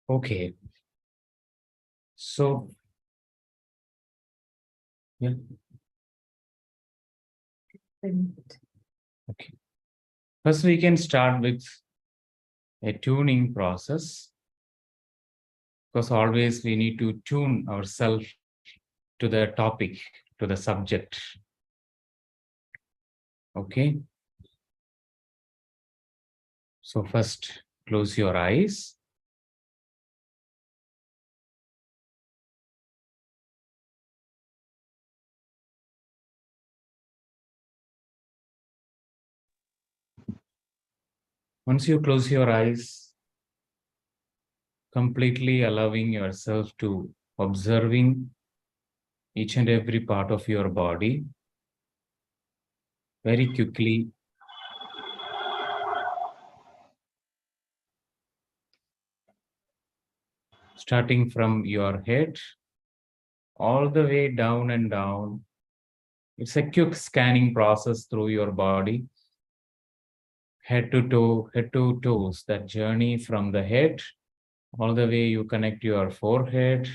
Okay. So, yeah. Okay. First, we can start with a tuning process because always we need to tune ourselves to the topic, to the subject. Okay. So, first, close your eyes. Once you close your eyes, completely allowing yourself to observing each and every part of your body very quickly. Starting from your head all the way down and down. It's a quick scanning process through your body, head to toe, head to toes. That journey from the head all the way you connect your forehead,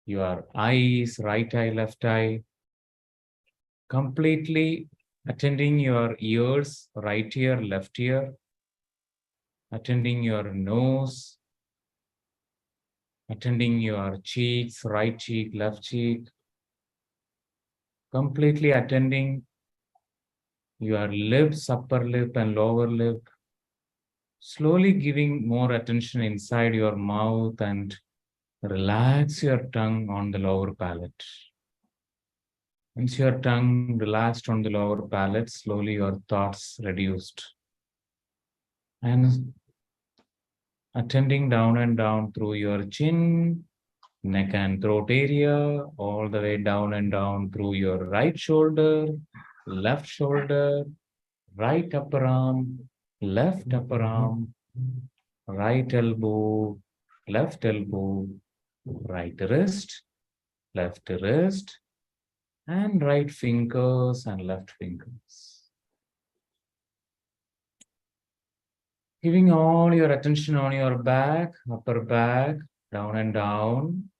your eyes, right eye, left eye, completely attending your ears, right ear, left ear, attending your nose, attending your cheeks, right cheek, left cheek, completely attending your lips, upper lip and lower lip, slowly giving more attention inside your mouth and relax your tongue on the lower palate. Once your tongue relaxed on the lower palate, slowly your thoughts reduced. And attending down and down through your chin, neck and throat area, all the way down and down through your right shoulder, left shoulder, right upper arm, left upper arm, right elbow, left elbow, right wrist, left wrist, and right fingers and left fingers. Giving all your attention on your back, upper back, down and down,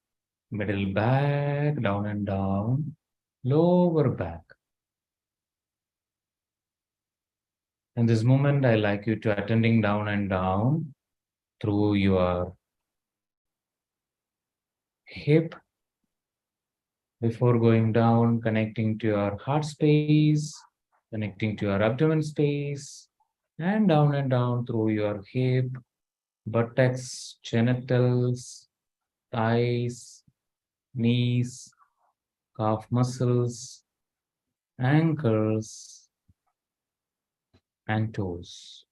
middle back, down and down, lower back. In this moment, I like you to attending down and down through your hip before going down, connecting to your heart space, connecting to your abdomen space, and down through your hip, buttocks, genitals, thighs, knees, calf muscles, ankles, and toes.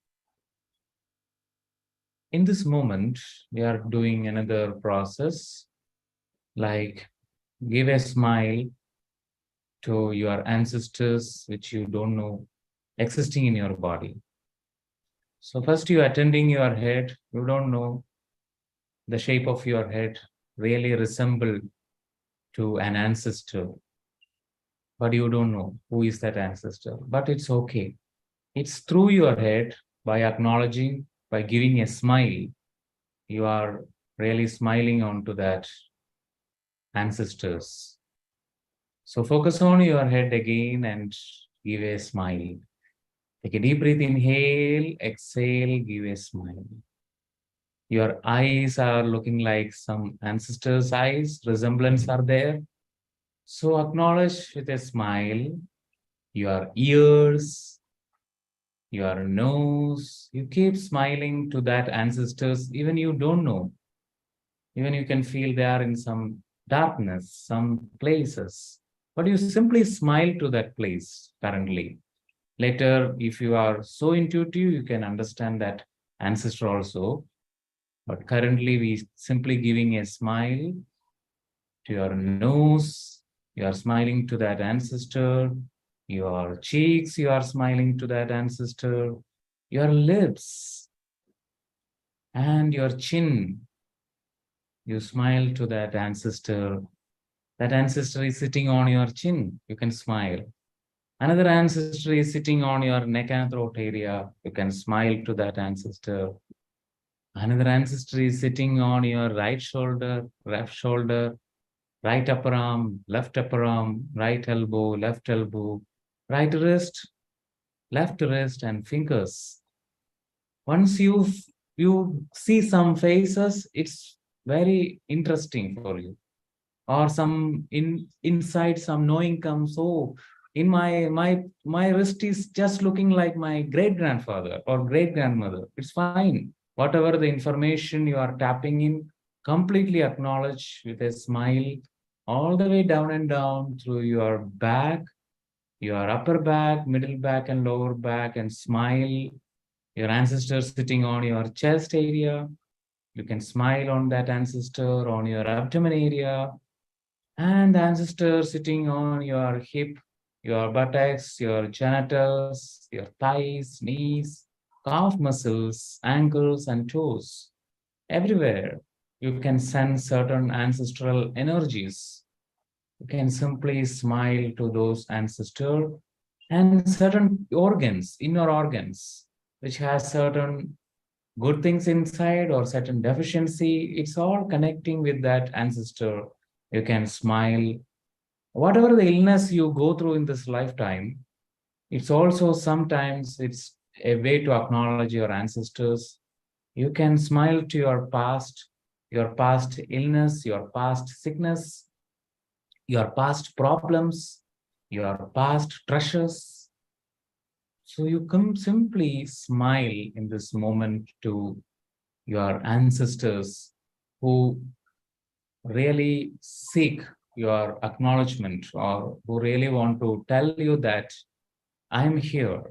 In this moment, we are doing another process like give a smile to your ancestors, which you don't know existing in your body. So first you attending your head, you don't know the shape of your head really resemble to an ancestor, but you don't know who is that ancestor. But it's okay. It's through your head by acknowledging, by giving a smile, you are really smiling onto that ancestors. So focus on your head again and give a smile. Take a deep breath, inhale, exhale, give a smile. Your eyes are looking like some ancestors' eyes, resemblance are there. So acknowledge with a smile your ears, your nose. You keep smiling to that ancestors, even you don't know. Even you can feel they are in some darkness, some places. But you simply smile to that place currently. Later, if you are so intuitive, you can understand that ancestor also. But currently, we simply giving a smile to your nose. You are smiling to that ancestor. Your cheeks, you are smiling to that ancestor. Your lips and your chin, you smile to that ancestor. That ancestor is sitting on your chin. You can smile. Another ancestor is sitting on your neck and throat area. You can smile to that ancestor. Another ancestor is sitting on your right shoulder, right upper arm, right elbow, right wrist, left wrist, and fingers. Once you see some faces, it's very interesting for you. Or some inside some knowing comes. Oh, in my wrist is just looking like my great grandfather or great grandmother. It's fine. Whatever the information you are tapping in, completely acknowledge with a smile all the way down and down through your back, your upper back, middle back, and lower back, and smile. Your ancestors sitting on your chest area. You can smile on that ancestor on your abdomen area, and the ancestor sitting on your hip, your buttocks, your genitals, your thighs, knees, calf muscles, ankles, and toes. Everywhere you can sense certain ancestral energies. You can simply smile to those ancestors and certain organs, inner organs, which has certain good things inside or certain deficiency. It's all connecting with that ancestor. You can smile. Whatever the illness you go through in this lifetime, it's also sometimes it's a way to acknowledge your ancestors. You can smile to your past illness, your past sickness, your past problems, your past treasures. So you can simply smile in this moment to your ancestors who really seek your acknowledgement or who really want to tell you that I'm here.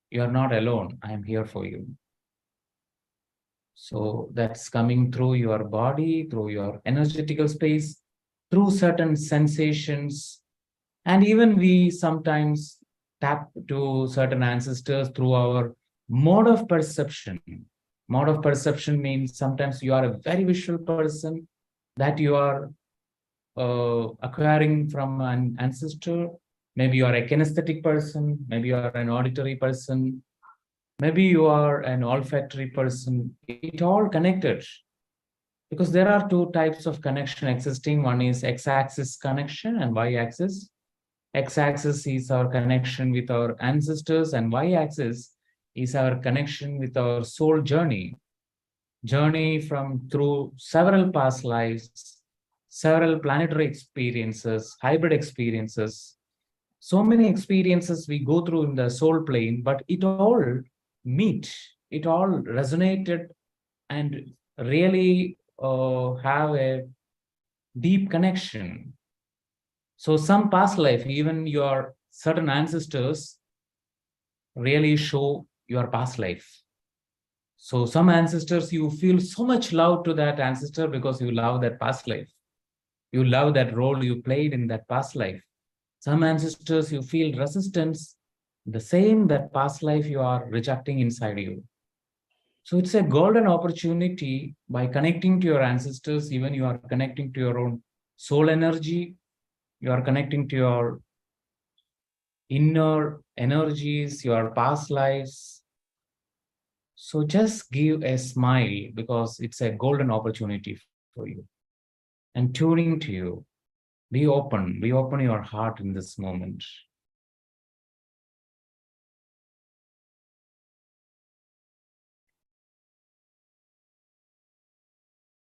You're not alone. I'm here for you. So that's coming through your body, through your energetical space, through certain sensations. And even we sometimes tap to certain ancestors through our mode of perception. Mode of perception means sometimes you are a very visual person that you are acquiring from an ancestor. Maybe you are a kinesthetic person, maybe you are an auditory person, maybe you are an olfactory person. It all connected because there are two types of connection existing. One is x-axis connection and y-axis. X-axis is our connection with our ancestors, and y-axis is our connection with our soul journey from through several past lives, several planetary experiences, hybrid experiences, so many experiences we go through in the soul plane, but it all meet, it all resonated and really have a deep connection. So some past life, even your certain ancestors really show your past life. So some ancestors, you feel so much love to that ancestor because you love that past life. You love that role you played in that past life. Some ancestors, you feel resistance, the same that past life you are rejecting inside you. So it's a golden opportunity by connecting to your ancestors, even you are connecting to your own soul energy, you are connecting to your inner energies, your past lives. So just give a smile because it's a golden opportunity for you. And tuning to you, be open your heart in this moment.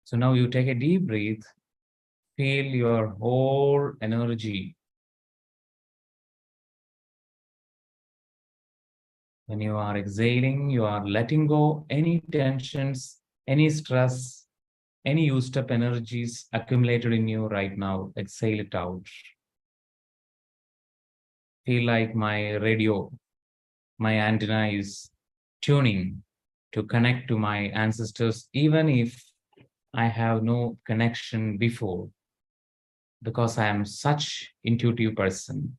So now you take a deep breath, feel your whole energy. When you are exhaling, you are letting go any tensions, any stress, any used up energies accumulated in you right now. Exhale it out. Feel like my radio, my antenna is tuning to connect to my ancestors, even if I have no connection before, because I am such intuitive person.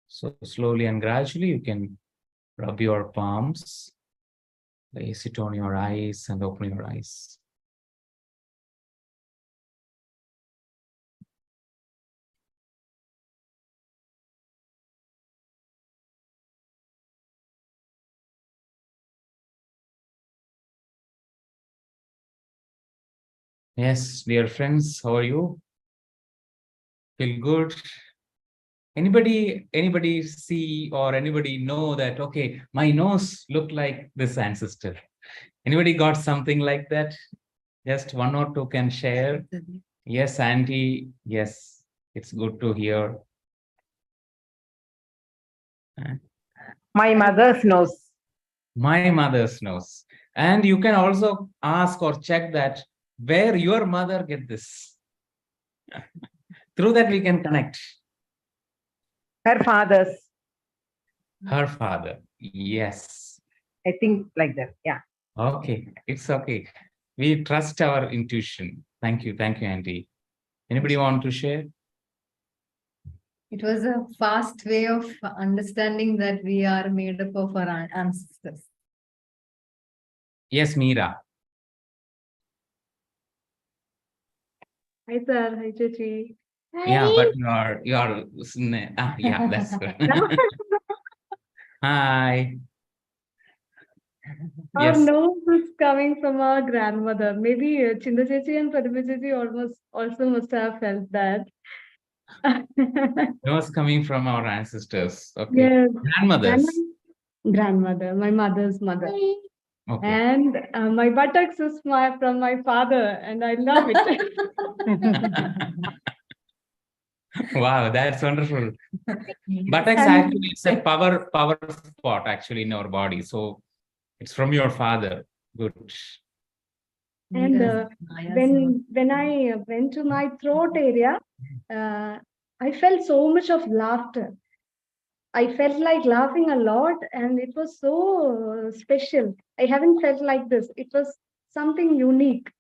So slowly and gradually you can rub your palms, place it on your eyes and open your eyes. Yes, dear friends, how are you? Feel good? Anybody see or anybody know that, okay, my nose look like this ancestor? Anybody got something like that? Just one or two can share. Yes, Auntie. Yes, it's good to hear. My mother's nose. My mother's nose. And you can also ask or check that where your mother get this. Through that we can connect. Her father's. Her father. Yes. I think like that. Yeah. Okay. It's okay. We trust our intuition. Thank you. Thank you, Auntie. Anybody want to share? It was a fast way of understanding that we are made up of our ancestors. Yes, Meera. Hi, sir. Hi, Chachi. Yeah, but you're yeah, that's good. Hi. Our Yes. nose is coming from our grandmother. Maybe Chinda Chachi and Pradipya Chachi also must have felt that. Nose coming from our ancestors. Okay. Yes. Grandmothers. Grandmother, my mother's mother. Okay. And my buttocks is from my father, and I love it. Wow, that's wonderful. Buttocks actually it's a power spot actually in our body. So it's from your father. Good. And when I went to my throat area, I felt so much of laughter. I felt like laughing a lot, and it was so special. I haven't felt like this. It was something unique.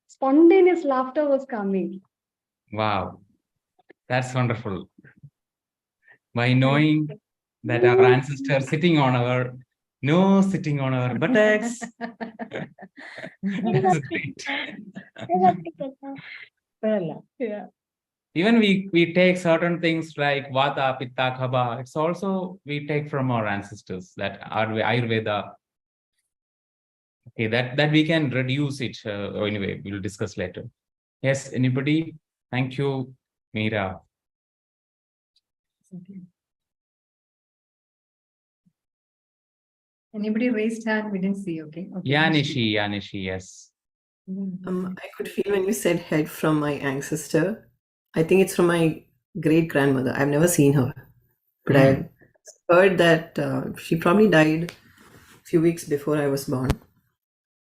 Spontaneous laughter was coming. Wow, that's wonderful. By knowing that our ancestors sitting on our nose, sitting on our buttocks. That's great. Yeah. Even we take certain things like Vata, Pitta, Kapha. It's also we take from our ancestors that Ayurveda. Okay, that we can reduce it. Anyway, we'll discuss later. Yes, anybody? Thank you, Meera. Anybody raised hand? We didn't see. Okay. Nishi, yes. I could feel when you said head from my ancestor. I think it's from my great grandmother. I've never seen her, but I've heard that she probably died a few weeks before I was born.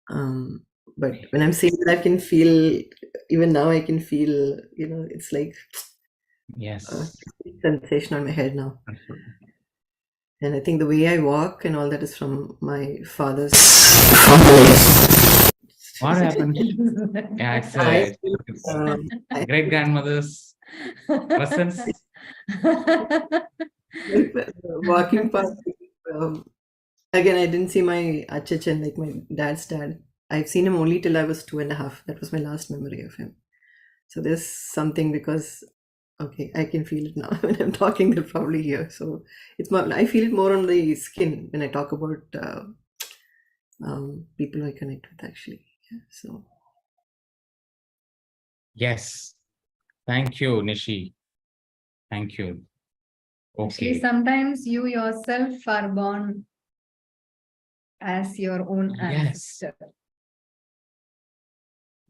But when I'm saying that, I can feel, even now, I can feel, it's like Yes. sensation on my head now. And I think the way I walk and all that is from my father's. What happened? Yeah, it's great grandmother's presence. Walking past. Again, I didn't see my Achachan, like my dad's dad. I've seen him only till I was 2.5. That was my last memory of him. So there's something because, okay, I can feel it now when I'm talking. They're probably here. So it's more. I feel it more on the skin when I talk about people I connect with. Actually, yeah, so. Yes. Thank you, Nishi. Thank you. Okay. Actually, sometimes you yourself are born as your own ancestor.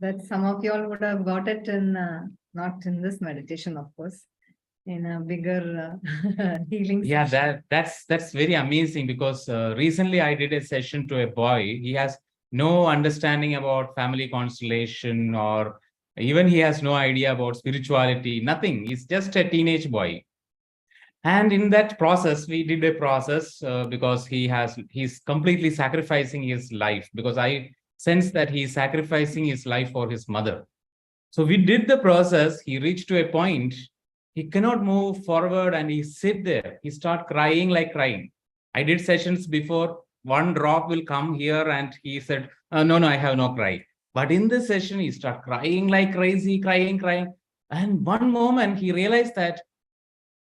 That some of y'all would have got it in not in this meditation, of course, in a bigger healing session. That's very amazing because recently I did a session to a boy. He has no understanding about family constellation, or even he has no idea about spirituality, nothing. He's just a teenage boy. And in that process, we did a process because he's completely sacrificing his life, because I sense that he's sacrificing his life for his mother. So we did the process. He reached to a point, he cannot move forward and he sit there. He start crying like crying. I did sessions before, one drop will come here and he said, no, I have no cry. But in this session, he start crying like crazy, crying. And one moment he realized that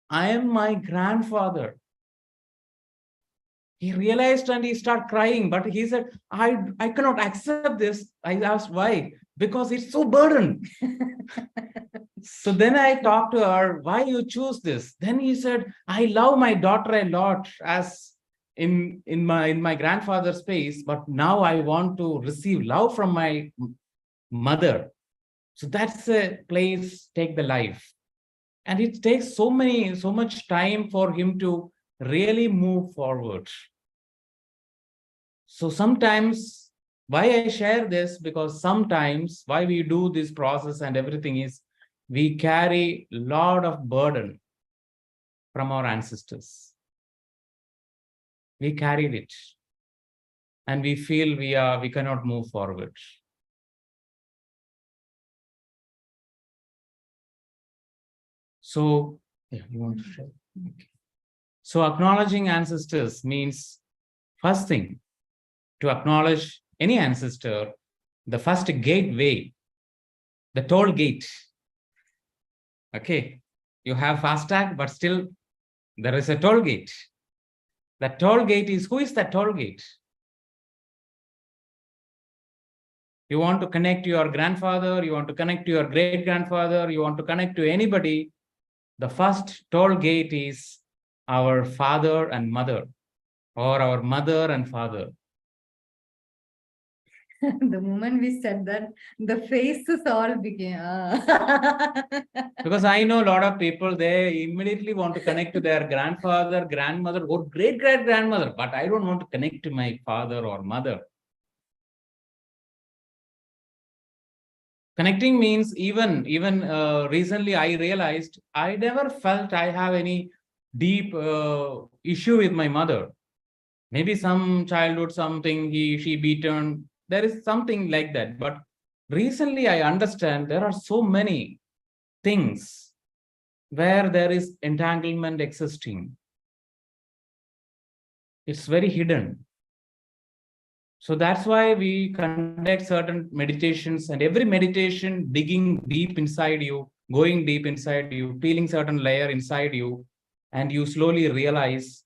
I am my grandfather. He realized and he started crying, but he said, I cannot accept this. I asked why. because it's so burdened. So then I talked to her, why you choose this? Then he said, I love my daughter a lot as in my grandfather's space, but now I want to receive love from my mother. So that's a place, take the life. And it takes so much time for him to really move forward. So sometimes, why I share this, because sometimes why we do this process and everything is, we carry a lot of burden from our ancestors. We carried it. And we feel we cannot move forward. So, yeah, you want to share? Okay. So acknowledging ancestors means, first thing, to acknowledge any ancestor, the first gateway, the toll gate. Okay, you have FASTag, but still there is a toll gate. The toll gate is, who is that toll gate? You want to connect to your grandfather, you want to connect to your great-grandfather, you want to connect to anybody, the first toll gate is our father and mother, or our mother and father. The moment we said that, the faces all became. Because I know a lot of people, they immediately want to connect to their grandfather, grandmother, or great-great-grandmother, but I don't want to connect to my father or mother. Connecting means, even recently I realized I never felt I have any deep issue with my mother. Maybe some childhood, something she beaten, there is something like that. But recently I understand there are so many things where there is entanglement existing. It's very hidden. So that's why we conduct certain meditations, and every meditation digging deep inside you, going deep inside you, peeling certain layer inside you, and you slowly realize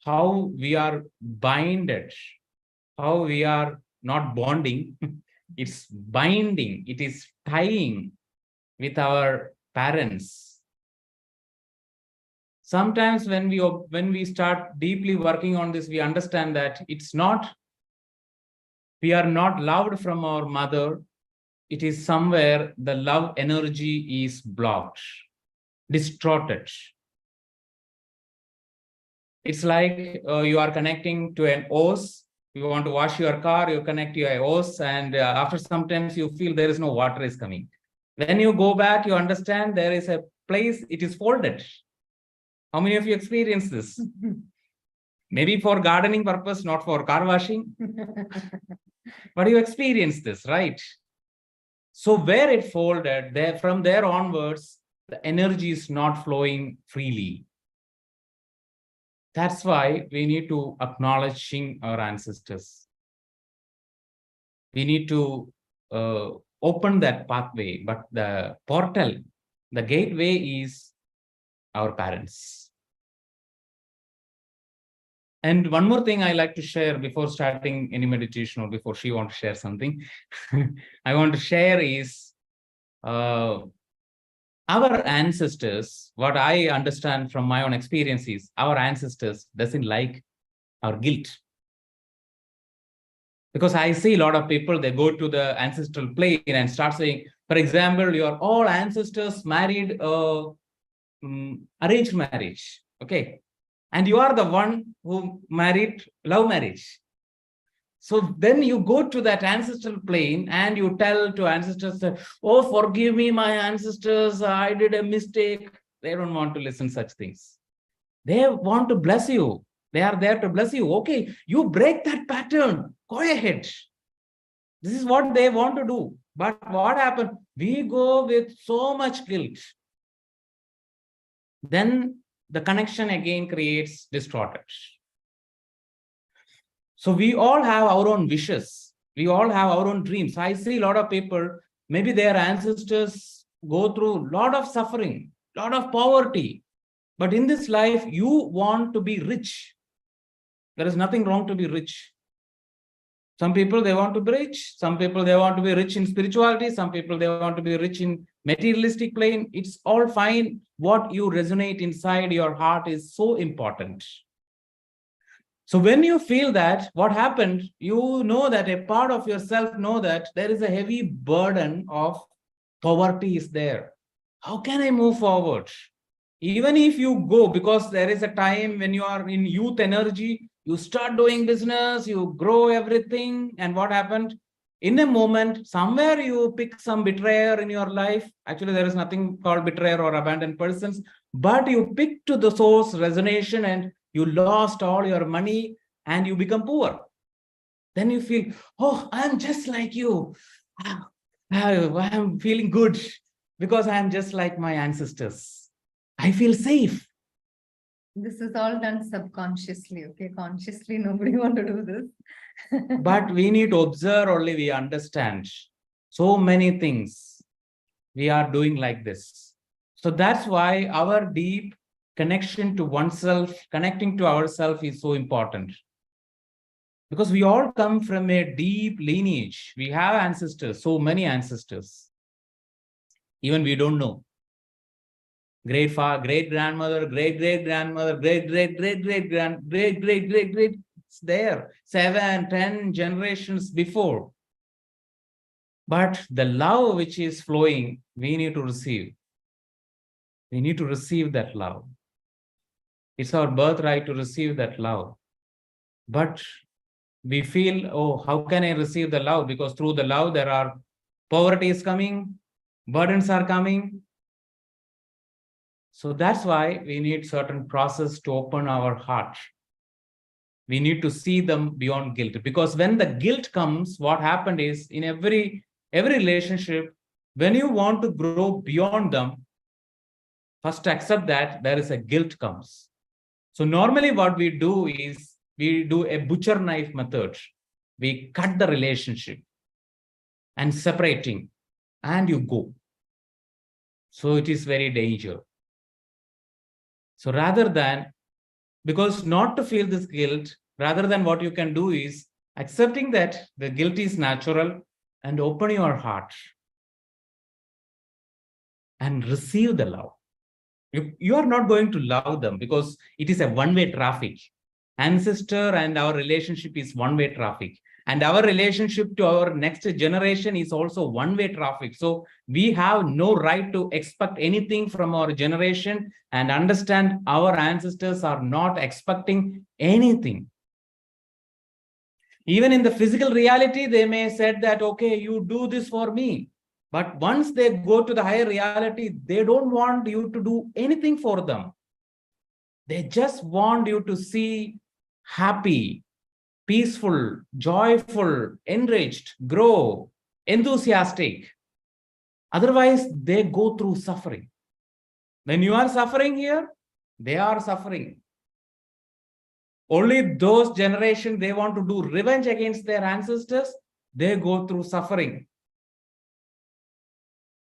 how we are binded, how we are not bonding, it's binding, it is tying with our parents. Sometimes when we start deeply working on this, we understand that it's not, we are not loved from our mother. It is somewhere the love energy is blocked, distorted. It's like you are connecting to an hose. You want to wash your car, you connect to your hose, and after sometimes you feel there is no water is coming. When you go back, you understand there is a place, it is folded. How many of you experience this? Maybe for gardening purpose, not for car washing. But you experience this, right? So where it folded, there from there onwards, the energy is not flowing freely. That's why we need to acknowledging our ancestors. We need to open that pathway, but the portal, the gateway is our parents. And one more thing I like to share before starting any meditation, or before she wants to share something, I want to share is our ancestors, what I understand from my own experience is, our ancestors doesn't like our guilt. Because I see a lot of people, they go to the ancestral plane and start saying, for example, your all ancestors married arranged marriage, okay? And you are the one who married love marriage. So then you go to that ancestral plane and you tell to ancestors, oh, forgive me, my ancestors, I did a mistake. They don't want to listen such things. They want to bless you. They are there to bless you. Okay, you break that pattern. Go ahead. This is what they want to do. But what happened? We go with so much guilt. Then the connection again creates distorted. So we all have our own wishes. We all have our own dreams. I see a lot of people, maybe their ancestors go through a lot of suffering, a lot of poverty. But in this life, you want to be rich. There is nothing wrong to be rich. Some people, they want to be rich. Some people, they want to be rich in spirituality. Some people, they want to be rich in materialistic plane. It's all fine. What you resonate inside your heart is so important. So when you feel that, what happened, you know that a part of yourself know that there is a heavy burden of poverty is there. How can I move forward? Even if you go, because there is a time when you are in youth energy, you start doing business, you grow everything. And what happened? In a moment, somewhere you pick some betrayer in your life. Actually, there is nothing called betrayer or abandoned persons, but you pick to the source resonation and you lost all your money and you become poor. Then you feel, oh, I'm just like you. I'm feeling good because I'm just like my ancestors. I feel safe. This is all done subconsciously, okay? Consciously, nobody want to do this. But we need to observe only, we understand. So many things we are doing like this. So that's why our deep connection to oneself, connecting to ourselves is so important. Because we all come from a deep lineage. We have ancestors, so many ancestors. Even we don't know. Great grandmother, great grandmother, great it's there. 7, 10 generations before. But the love which is flowing, we need to receive. We need to receive that love. It's our birthright to receive that love. But we feel, oh, how can I receive the love? Because through the love, there are poverty is coming, burdens are coming. So that's why we need certain process to open our heart. We need to see them beyond guilt. Because when the guilt comes, what happened is in every relationship, when you want to grow beyond them, first accept that there is a guilt comes. So normally what we do is we do a butcher knife method. We cut the relationship and separating and you go. So it is very dangerous. So rather than, because not to feel this guilt, rather than what you can do is accepting that the guilt is natural and open your heart and receive the love. You are not going to love them because it is a one-way traffic. Ancestor and our relationship is one-way traffic. And our relationship to our next generation is also one-way traffic. So we have no right to expect anything from our generation and understand our ancestors are not expecting anything. Even in the physical reality, they may said that, okay, you do this for me. But once they go to the higher reality, they don't want you to do anything for them. They just want you to see happy, peaceful, joyful, enriched, grow, enthusiastic. Otherwise, they go through suffering. When you are suffering here, they are suffering. Only those generations, they want to do revenge against their ancestors, they go through suffering.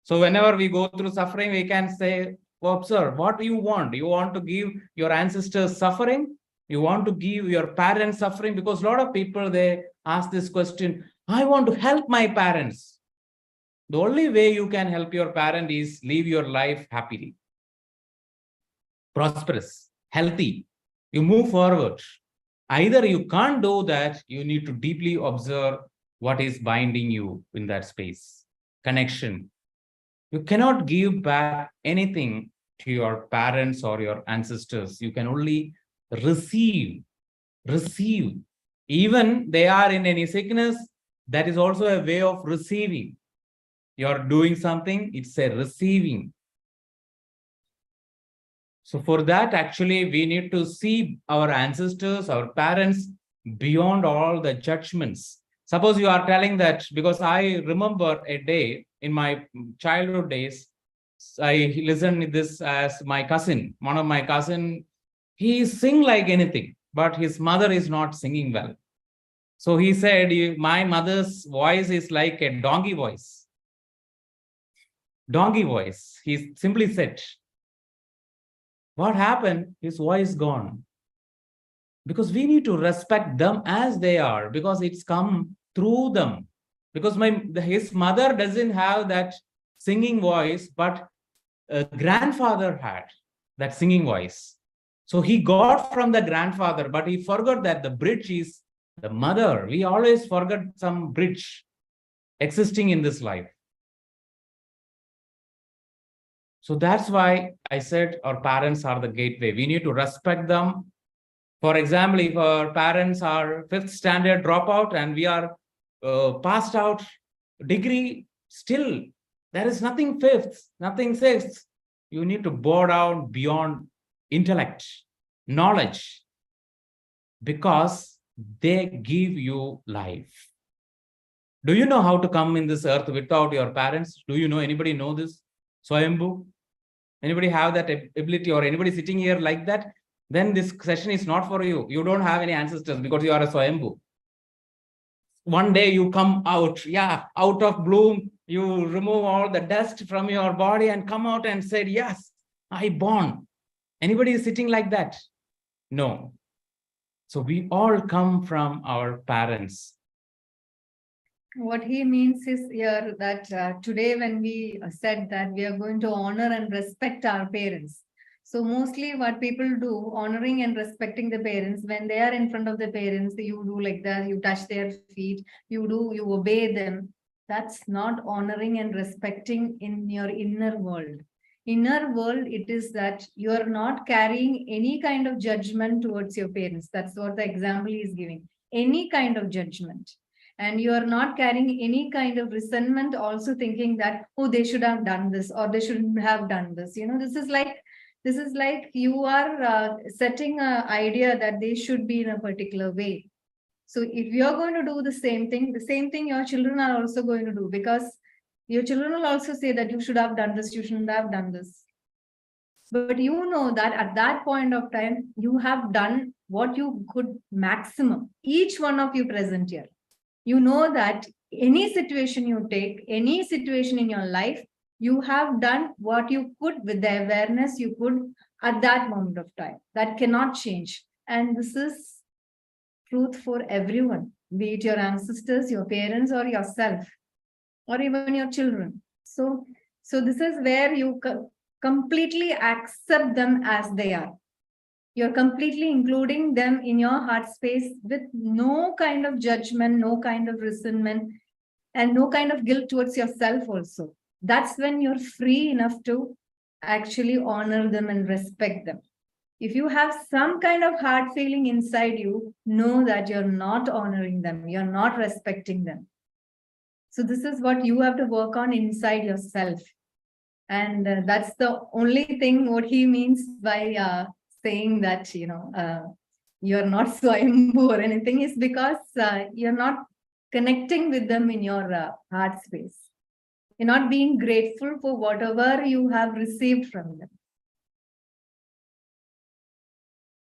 So whenever we go through suffering, we can say, observe, what do you want? You want to give your ancestors suffering? You want to give your parents suffering? Because a lot of people, they ask this question, I want to help my parents. The only way you can help your parent is live your life happily, prosperous, healthy. You move forward. Either you can't do that, you need to deeply observe what is binding you in that space. Connection. You cannot give back anything to your parents or your ancestors. You can only receive. Even they are in any sickness, that is also a way of receiving. You're doing something, it's a receiving. So for that, actually, we need to see our ancestors, our parents, beyond all the judgments. Suppose you are telling that, because I remember a day in my childhood days, I listened to this as my cousin, one of my cousin, he sing like anything, but his mother is not singing well. So he said, my mother's voice is like a donkey voice. Donkey voice, he simply said. What happened? His voice gone. Because we need to respect them as they are, because it's come through them. Because his mother doesn't have that singing voice, but grandfather had that singing voice. So he got from the grandfather, but he forgot that the bridge is the mother. We always forget some bridge existing in this life. So that's why I said our parents are the gateway. We need to respect them. For example, if our parents are 5th standard dropout and we are passed out degree, still there is nothing 5th, nothing 6th. You need to bow down beyond intellect, knowledge, because they give you life. Do you know how to come in this earth without your parents? Do you know? Anybody know this? Swayambhu? Anybody have that ability, or anybody sitting here like that? Then this session is not for you. You don't have any ancestors because you are a Swayambhu. One day you come out, out of bloom, you remove all the dust from your body and come out and said, yes, I born. Anybody is sitting like that? No. So we all come from our parents. What he means is here that today when we said that we are going to honor and respect our parents. So mostly what people do, honoring and respecting the parents, when they are in front of the parents, you do like that, you touch their feet, you obey them. That's not honoring and respecting in your inner world. Inner world, it is that you are not carrying any kind of judgment towards your parents. That's what the example is giving. Any kind of judgment. And you are not carrying any kind of resentment, also thinking that, oh, they should have done this or they shouldn't have done this. You know, this is like you are setting an idea that they should be in a particular way. So if you're going to do the same thing your children are also going to do, because your children will also say that you should have done this, you shouldn't have done this. But you know that at that point of time, you have done what you could maximum. Each one of you present here. You know that any situation you take, any situation in your life, you have done what you could with the awareness you could at that moment of time. That cannot change. And this is truth for everyone, be it your ancestors, your parents, or yourself, or even your children. So this is where you completely accept them as they are. You're completely including them in your heart space with no kind of judgment, no kind of resentment, and no kind of guilt towards yourself also. That's when you're free enough to actually honor them and respect them. If you have some kind of hard feeling inside you, know that you're not honoring them, you're not respecting them. So this is what you have to work on inside yourself. And that's the only thing what he means by saying that, you're not Swayambhu or anything, is because you're not connecting with them in your heart space. You're not being grateful for whatever you have received from them.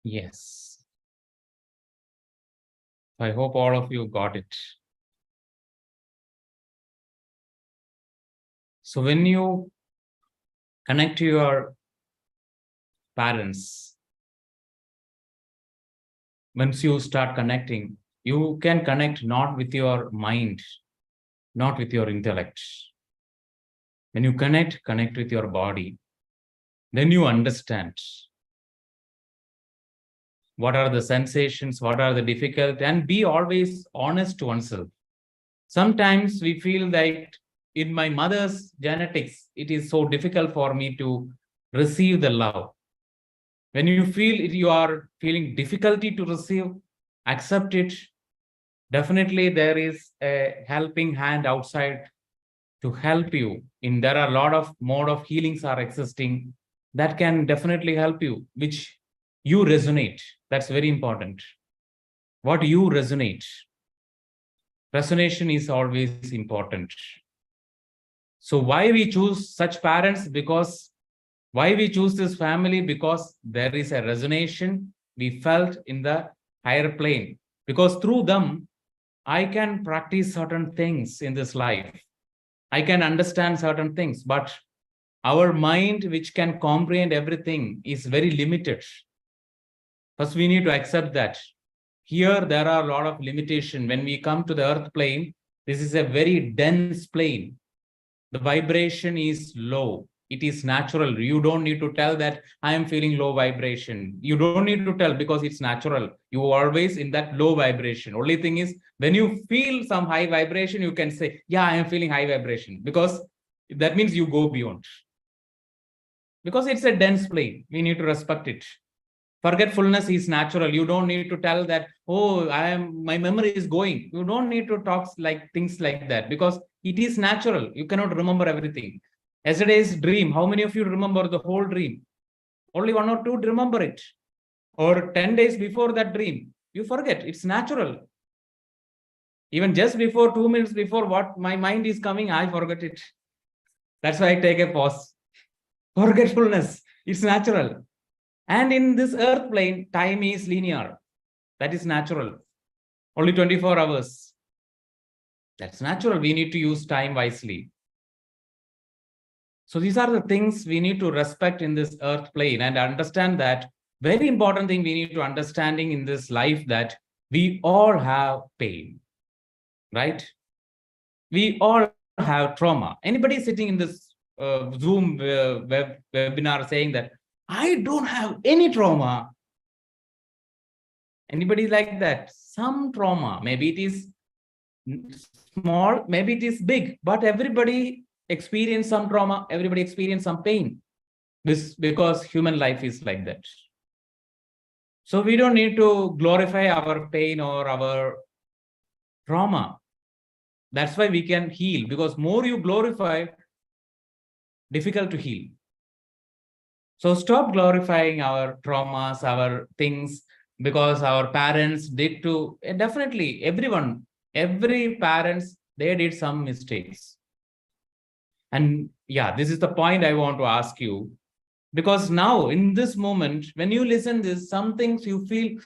Yes. I hope all of you got it. So when you connect to your parents, once you start connecting, you can connect not with your mind, not with your intellect. When you connect with your body, then you understand what are the sensations, what are the difficult, and be always honest to oneself. Sometimes we feel like in my mother's genetics, it is so difficult for me to receive the love. When you feel you are feeling difficulty to receive, accept it. Definitely there is a helping hand outside to help you. There are a lot of mode of healings are existing that can definitely help you, which you resonate. That's very important. What you resonate. Resonation is always important. So why we choose such parents? Because why we choose this family? Because there is a resonation we felt in the higher plane. Because through them, I can practice certain things in this life. I can understand certain things, but our mind, which can comprehend everything, is very limited. First, we need to accept that. Here, there are a lot of limitation. When we come to the earth plane, this is a very dense plane. The vibration is low. It is natural. You don't need to tell that I am feeling low vibration. You don't need to tell because it's natural. You are always in that low vibration. Only thing is, when you feel some high vibration, you can say, yeah, I am feeling high vibration, because that means you go beyond. Because it's a dense plane. We need to respect it. Forgetfulness is natural. You don't need to tell that, oh, my memory is going. You don't need to talk like things like that, because it is natural. You cannot remember everything. Yesterday's dream, how many of you remember the whole dream? Only 1 or 2 remember it. Or 10 days before that dream, you forget. It's natural. Even just before 2 minutes before what my mind is coming, I forget it. That's why I take a pause. Forgetfulness, it's natural. And in this earth plane, time is linear. That is natural. Only 24 hours. That's natural. We need to use time wisely. So these are the things we need to respect in this earth plane and understand that very important thing we need to understanding in this life, that we all have pain, right? We all have trauma. Anybody sitting in this Zoom webinar saying that I don't have any trauma? Anybody like that? Some trauma, maybe it is small, maybe it is big, but everybody experience some trauma, everybody experience some pain. This because human life is like that. So we don't need to glorify our pain or our trauma. That's why we can heal, because more you glorify, difficult to heal. So stop glorifying our traumas, our things, because our parents did to, definitely everyone, every parents, they did some mistakes. And yeah, this is the point I want to ask you, because now in this moment, when you listen this, some things you feel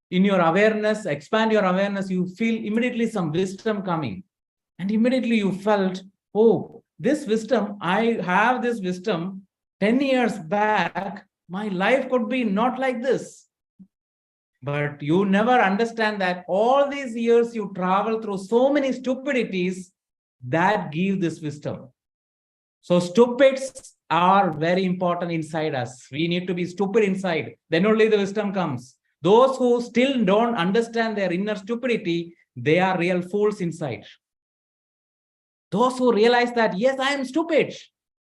in your awareness, expand your awareness, you feel immediately some wisdom coming. And immediately you felt, oh, this wisdom, I have this wisdom 10 years back, my life could be not like this. But you never understand that all these years you travel through so many stupidities that give this wisdom. So stupids are very important inside us. We need to be stupid inside. Then only the wisdom comes. Those who still don't understand their inner stupidity, they are real fools inside. Those who realize that, yes, I am stupid.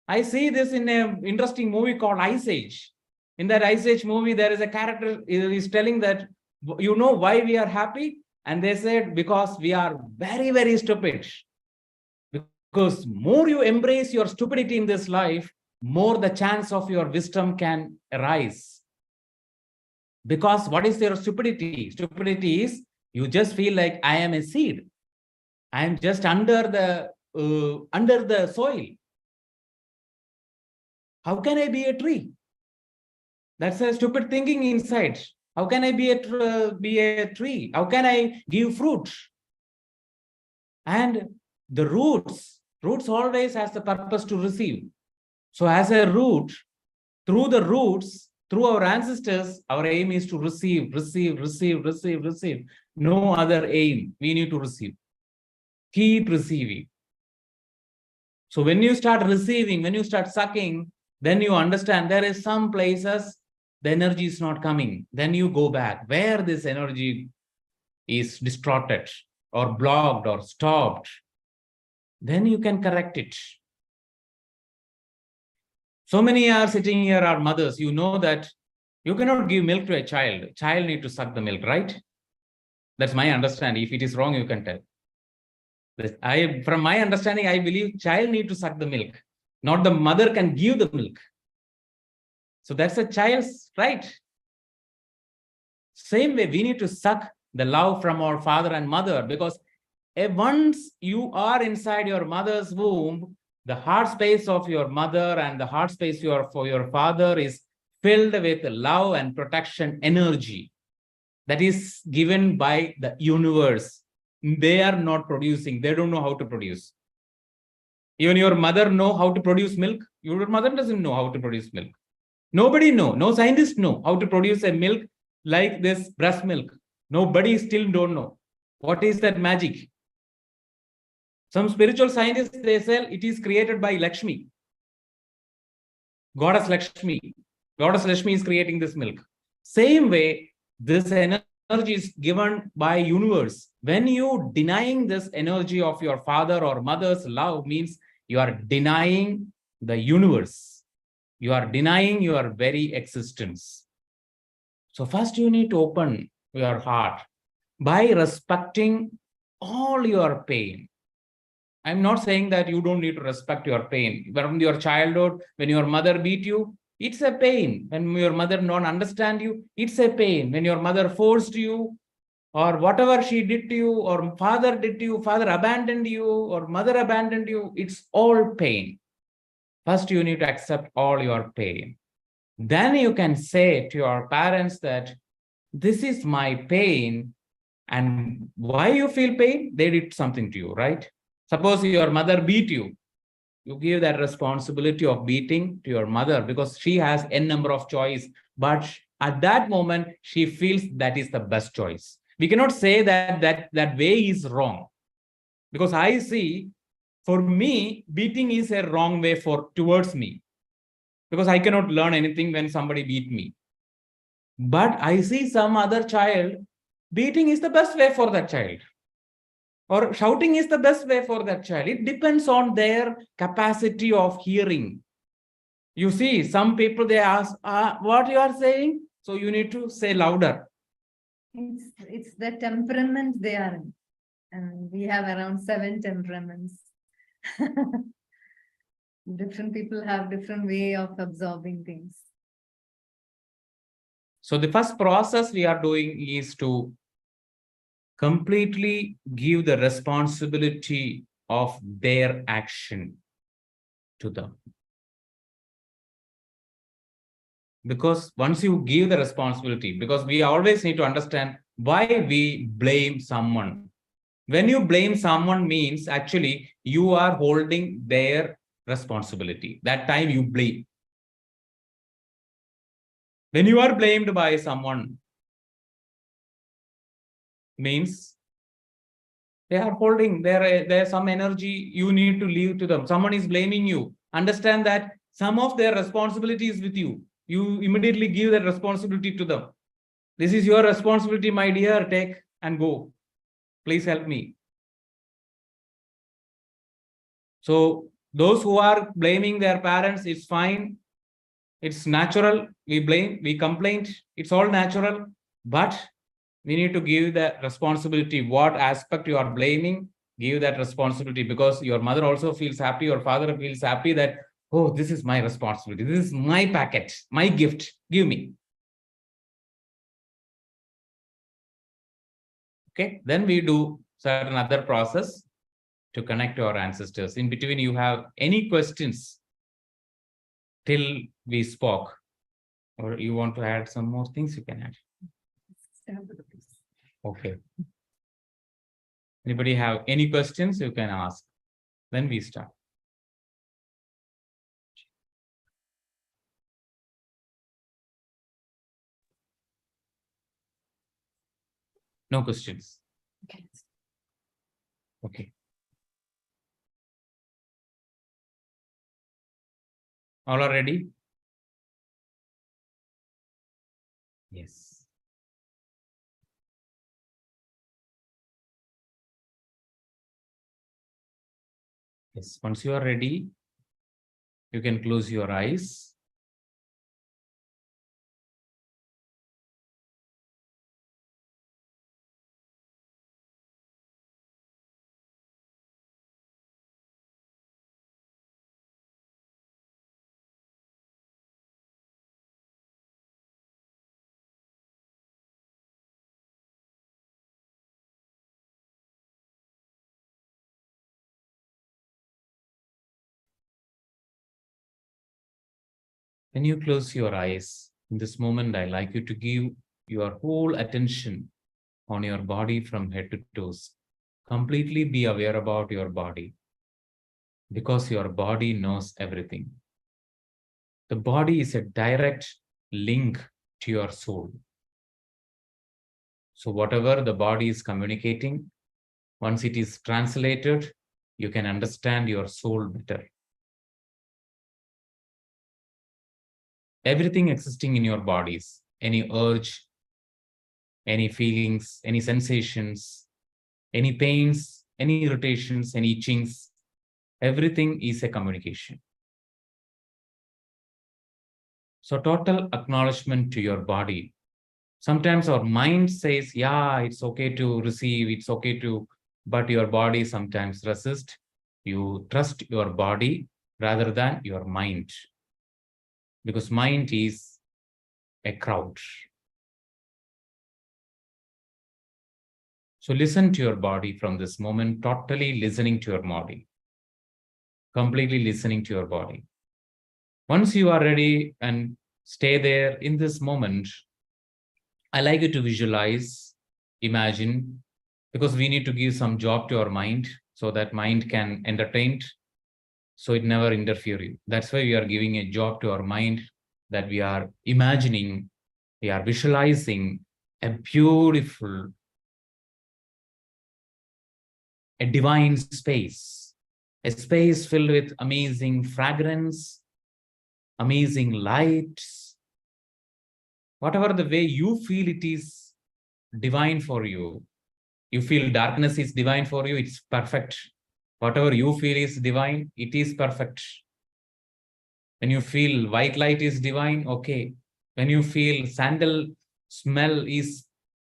I see this in an interesting movie called Ice Age. In that Ice Age movie, there is a character is telling that, you know why we are happy? And they said, because we are very, very stupid. Because more you embrace your stupidity in this life, more the chance of your wisdom can arise. Because what is your stupidity? Stupidity is you just feel like I am a seed. I am just under the soil. How can I be a tree? That's a stupid thinking inside. How can I be a tree? How can I give fruit? And the roots always has the purpose to receive. So as a root, through the roots, through our ancestors, our aim is to receive. No other aim. We need to receive. Keep receiving. So when you start receiving, when you start sucking, then you understand there is some places the energy is not coming. Then you go back where this energy is distorted or blocked or stopped. Then you can correct it. So many are sitting here are mothers. You know that you cannot give milk to a child. Child need to suck the milk, right? That's my understanding. If it is wrong, you can tell. From my understanding, I believe child need to suck the milk. Not the mother can give the milk. So that's a child's right. Same way, we need to suck the love from our father and mother, because once you are inside your mother's womb, the heart space of your mother and the heart space for your father is filled with love and protection energy that is given by the universe. They are not producing. They don't know how to produce. Even your mother know how to produce milk. Your mother doesn't know how to produce milk. Nobody know. No scientists know how to produce a milk like this breast milk. Nobody still don't know. What is that magic? Some spiritual scientists, they say it is created by Lakshmi. Goddess Lakshmi. Goddess Lakshmi is creating this milk. Same way, this energy is given by universe. When you denying this energy of your father or mother's love, means you are denying the universe. You are denying your very existence. So first you need to open your heart by respecting all your pain. I'm not saying that you don't need to respect your pain. From your childhood, when your mother beat you, it's a pain. When your mother don't understand you, it's a pain. When your mother forced you, or whatever she did to you, or father did to you, father abandoned you, or mother abandoned you, it's all pain. First, you need to accept all your pain. Then you can say to your parents that this is my pain, and why you feel pain? They did something to you, right? Suppose your mother beat you. You give that responsibility of beating to your mother because she has n number of choice. But at that moment, she feels that is the best choice. We cannot say that way is wrong. Because I see, for me, beating is a wrong way towards me. Because I cannot learn anything when somebody beat me. But I see some other child, beating is the best way for that child. Or shouting is the best way for that child. It depends on their capacity of hearing. You see, some people, they ask, what you are saying? So you need to say louder. It's the temperament they are in. And we have around 7 temperaments. Different people have different way of absorbing things. So the first process we are doing is to completely give the responsibility of their action to them. Because once you give the responsibility, because we always need to understand why we blame someone. When you blame someone means actually you are holding their responsibility. That time you blame. When you are blamed by someone, means they are holding there's some energy you need to leave to them. Someone is blaming you. Understand that some of their responsibility is with you. You immediately give that responsibility to them. This is your responsibility, my dear. Take and go. Please help me. So those who are blaming their parents, it's fine. It's natural. We blame, we complain. It's all natural. But we need to give the responsibility. What aspect you are blaming, give that responsibility, because your mother also feels happy, your father feels happy that, oh, this is my responsibility. This is my packet, my gift. Give me. Okay. Then we do certain other process to connect to our ancestors. In between, you have any questions till we spoke, or you want to add some more things, you can add. Okay. Anybody have any questions, you can ask. Then we start. No questions. Okay. Okay. All are ready? Yes. Yes. Once you are ready, you can close your eyes. When you close your eyes, in this moment, I like you to give your whole attention on your body from head to toes. Completely be aware about your body, because your body knows everything. The body is a direct link to your soul. So whatever the body is communicating, once it is translated, you can understand your soul better. Everything existing in your bodies, any urge, any feelings, any sensations, any pains, any irritations, any itchings, everything is a communication. So total acknowledgement to your body. Sometimes our mind says, yeah, it's okay to receive, it's okay to, but your body sometimes resists. You trust your body rather than your mind, because mind is a crowd. So listen to your body from this moment, totally listening to your body, completely listening to your body. Once you are ready and stay there in this moment, I like you to visualize, imagine, because we need to give some job to our mind so that mind can entertain, so it never interfere you. That's why we are giving a job to our mind, that we are imagining, we are visualizing a beautiful, a divine space, a space filled with amazing fragrance, amazing lights. Whatever the way you feel it is divine for you. You feel darkness is divine for you, it's perfect. Whatever you feel is divine, it is perfect. When you feel white light is divine, okay. When you feel sandal smell is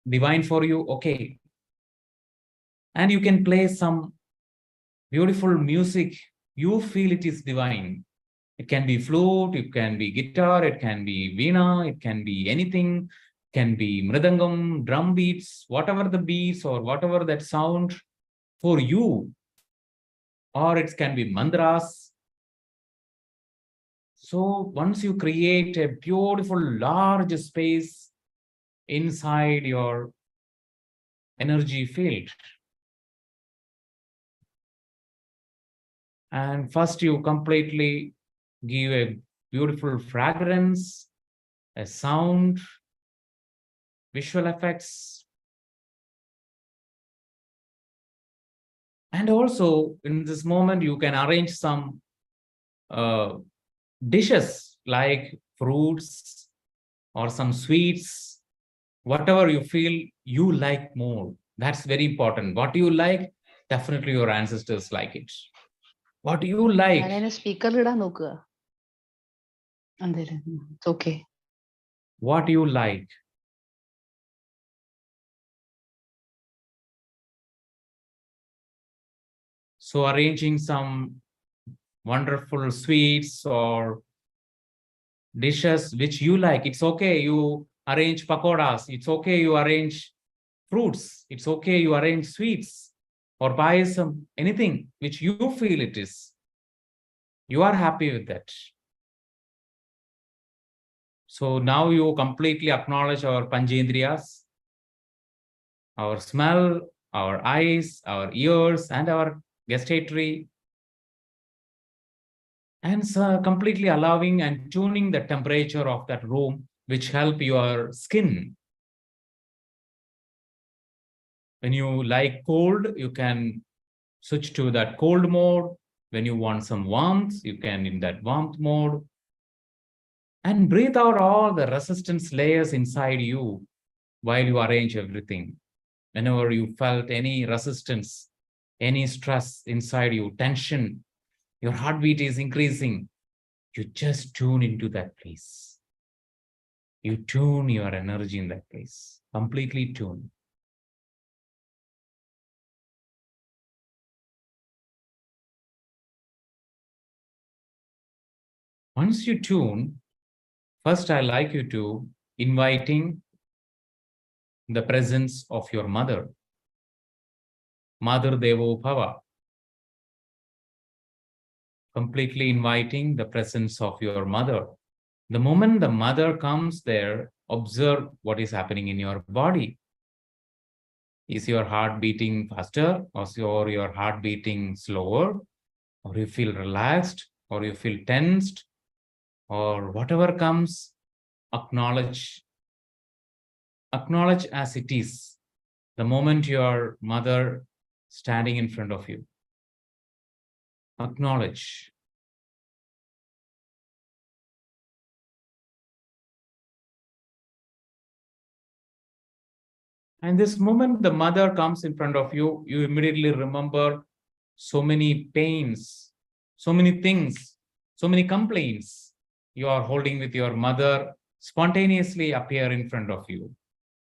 divine for you, okay. And you can play some beautiful music, you feel it is divine. It can be flute, it can be guitar, it can be veena, it can be anything, it can be mridangam, drum beats, whatever the beats or whatever that sound for you, or it can be mantras. So once you create a beautiful large space inside your energy field, and first you completely give a beautiful fragrance, a sound, visual effects. And also in this moment, you can arrange some dishes like fruits or some sweets, whatever you feel you like more. That's very important. What you like, definitely your ancestors like it. What you like, ഞാനതിനെ സ്പീക്കറിലിടാൻ നോക്കുക എന്തേലും okay what you like. So arranging some wonderful sweets or dishes which you like. It's okay, you arrange pakoras. It's okay, you arrange fruits. It's okay, you arrange sweets or payasam, anything which you feel it is. You are happy with that. So now you completely acknowledge our Panchindriyas, our smell, our eyes, our ears, and our gustatory. And so completely allowing and tuning the temperature of that room, which help your skin. When you like cold, you can switch to that cold mode. When you want some warmth, you can in that warmth mode. And breathe out all the resistance layers inside you while you arrange everything. Whenever you felt any resistance, any stress inside you, tension, your heartbeat is increasing, you just tune into that place. You tune your energy in that place, completely tune. Once you tune, first I like you to inviting the presence of your mother. Mother Devo Bhava. Completely inviting the presence of your mother. The moment the mother comes there, observe what is happening in your body. Is your heart beating faster, or your heart beating slower, or you feel relaxed, or you feel tensed, or whatever comes, acknowledge Acknowledge as it is the moment your mother standing in front of you. Acknowledge. And this moment the mother comes in front of you, you immediately remember so many pains, so many things, so many complaints you are holding with your mother spontaneously appear in front of you.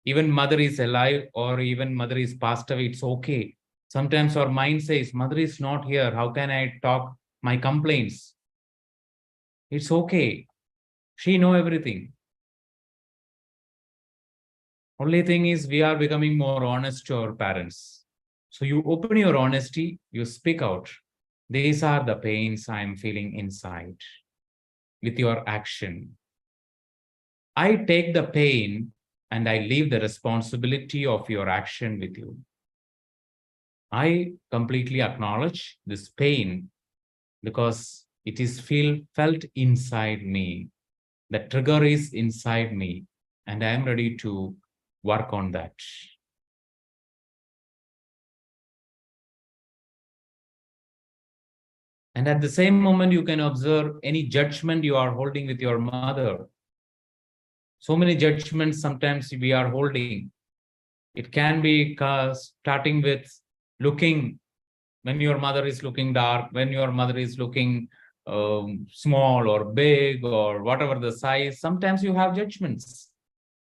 Even mother is alive or even mother is passed away, it's okay. Sometimes our mind says, mother is not here. How can I talk my complaints? It's okay. She knows everything. Only thing is we are becoming more honest to our parents. So you open your honesty, you speak out. These are the pains I am feeling inside with your action. I take the pain and I leave the responsibility of your action with you. I completely acknowledge this pain because it is felt inside me. The trigger is inside me and I am ready to work on that. And at the same moment, you can observe any judgment you are holding with your mother. So many judgments sometimes we are holding. It can be starting with looking, when your mother is looking dark, when your mother is looking small or big or whatever the size. Sometimes you have judgments.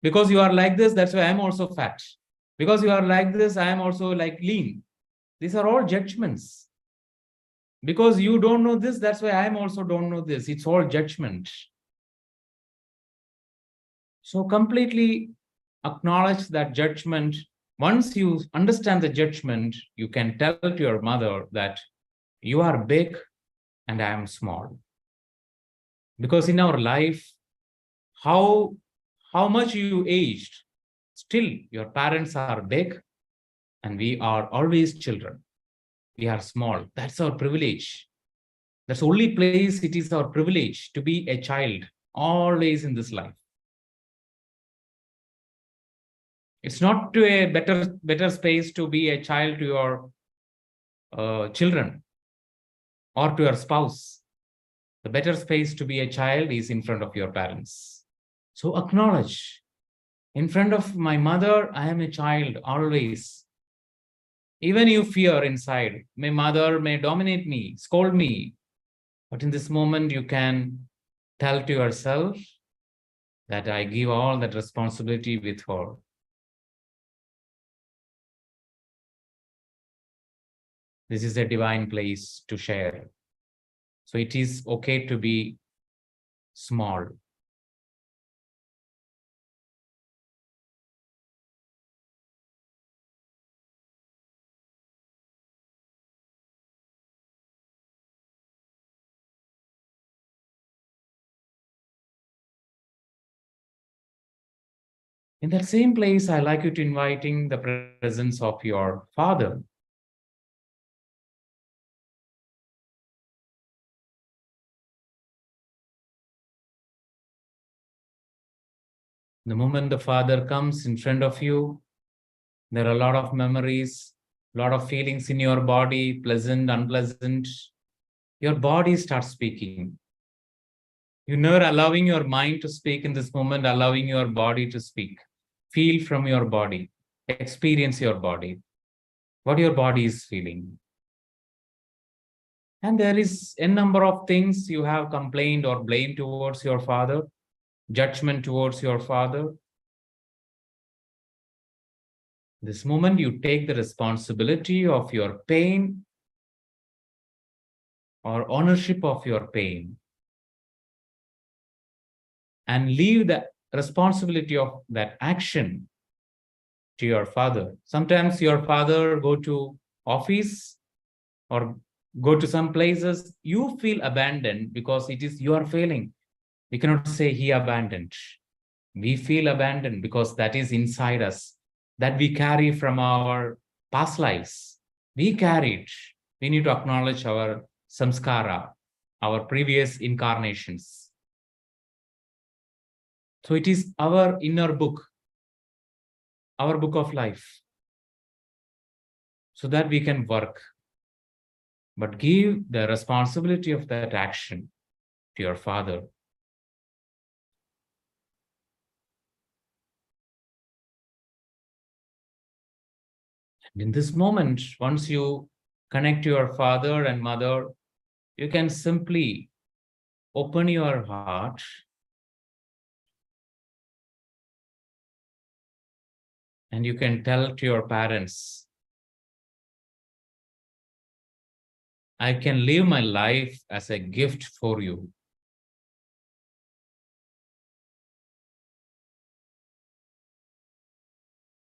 Because you are like this, that's why I'm also fat. Because you are like this, I am also like lean. These are all judgments. Because you don't know this, that's why I am also don't know this. It's all judgment. So completely acknowledge that judgment. Once you understand the judgment, you can tell to your mother that you are big and I am small. Because in our life, how much you aged, still your parents are big and we are always children. We are small. That's our privilege. That's the only place it is our privilege to be a child always in this life. It's not to a better space to be a child to your children or to your spouse. The better space to be a child is in front of your parents. So acknowledge, in front of my mother, I am a child always. Even you fear inside, my mother may dominate me, scold me. But in this moment, you can tell to yourself that I give all that responsibility with her. This is a divine place to share. So it is okay to be small. In that same place, I like you to inviting the presence of your father. The moment the father comes in front of you, there are a lot of memories, a lot of feelings in your body, pleasant, unpleasant. Your body starts speaking. You're never allowing your mind to speak in this moment, allowing your body to speak. Feel from your body, experience your body, what your body is feeling. And there is a number of things you have complained or blamed towards your father, judgment towards your father. This moment you take the responsibility of your pain or ownership of your pain and leave the responsibility of that action to your father. Sometimes your father go to office or go to some places, you feel abandoned because it is your failing. We cannot say he abandoned. We feel abandoned because that is inside us, that we carry from our past lives. We carry it. We need to acknowledge our samskara, our previous incarnations. So it is our inner book. our book of life so that we can work. But give the responsibility of that action to your Father. And in this moment, once you connect to your father and mother, you can simply open your heart and you can tell to your parents, I can live my life as a gift for you.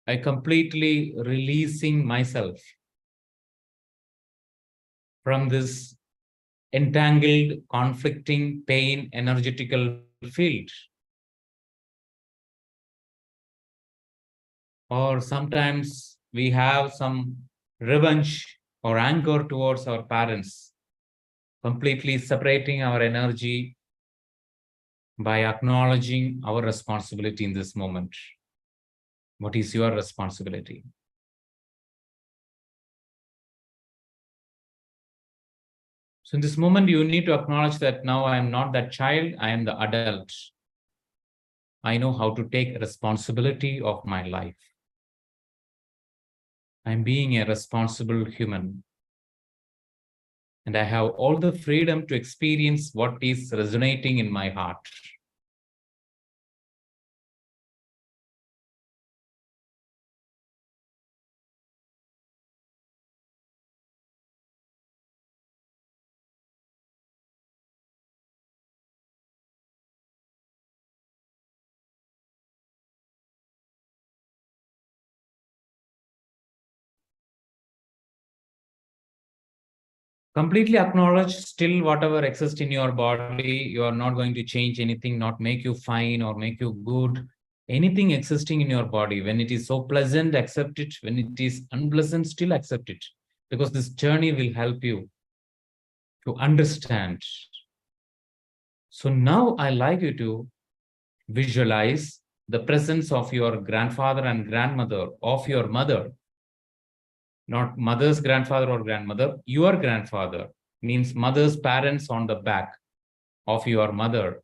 I completely releasing myself from this entangled, conflicting, pain, energetical field. Or sometimes we have some revenge or anger towards our parents, completely separating our energy by acknowledging our responsibility in this moment. What is your responsibility? So in this moment, you need to acknowledge that now I am not that child, I am the adult. I know how to take responsibility of my life. I'm being a responsible human. And I have all the freedom to experience what is resonating in my heart. Completely acknowledge still whatever exists in your body. You are not going to change anything, not make you fine or make you good. Anything existing in your body, when it is so pleasant, accept it. When it is unpleasant, still accept it. Because this journey will help you to understand. So now I like you to visualize the presence of your grandfather and grandmother, of your mother. Not mother's grandfather or grandmother, your grandfather, means mother's parents on the back of your mother.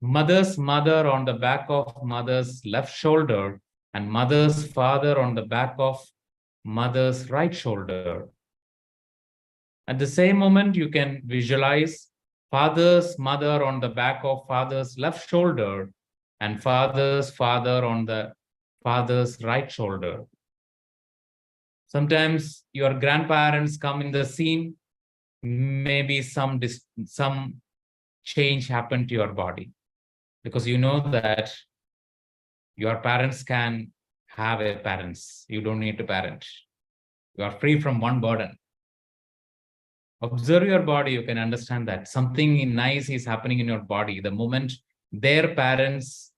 Mother's mother on the back of mother's left shoulder, and mother's father on the back of mother's right shoulder. At the same moment, you can visualize father's mother on the back of father's left shoulder and father's father on the father's right shoulder. Sometimes your grandparents come in the scene, maybe some change happened to your body, because you know that your parents can have a parents. You don't need to parent. You are free from one burden. Observe your body, you can understand that something nice is happening in your body the moment their parents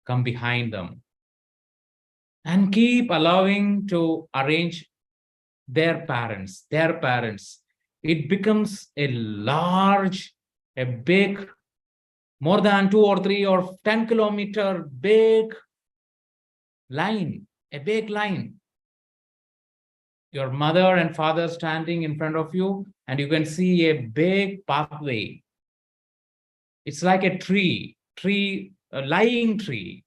come behind them. And keep allowing to arrange their parents. It becomes a large, a big, more than 2 or 3 or 10 kilometer big line, a big line. Your mother and father standing in front of you, and you can see a big pathway. It's like a tree, a lying tree.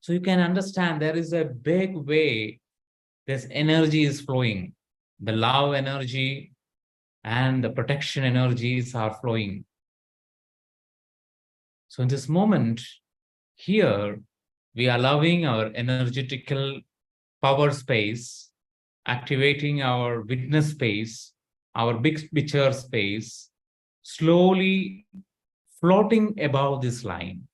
So you can understand there is a big way this energy is flowing. The love energy and the protection energies are flowing. So in this moment, here, we are allowing our energetical power space, activating our witness space, our big picture space, slowly floating above this line.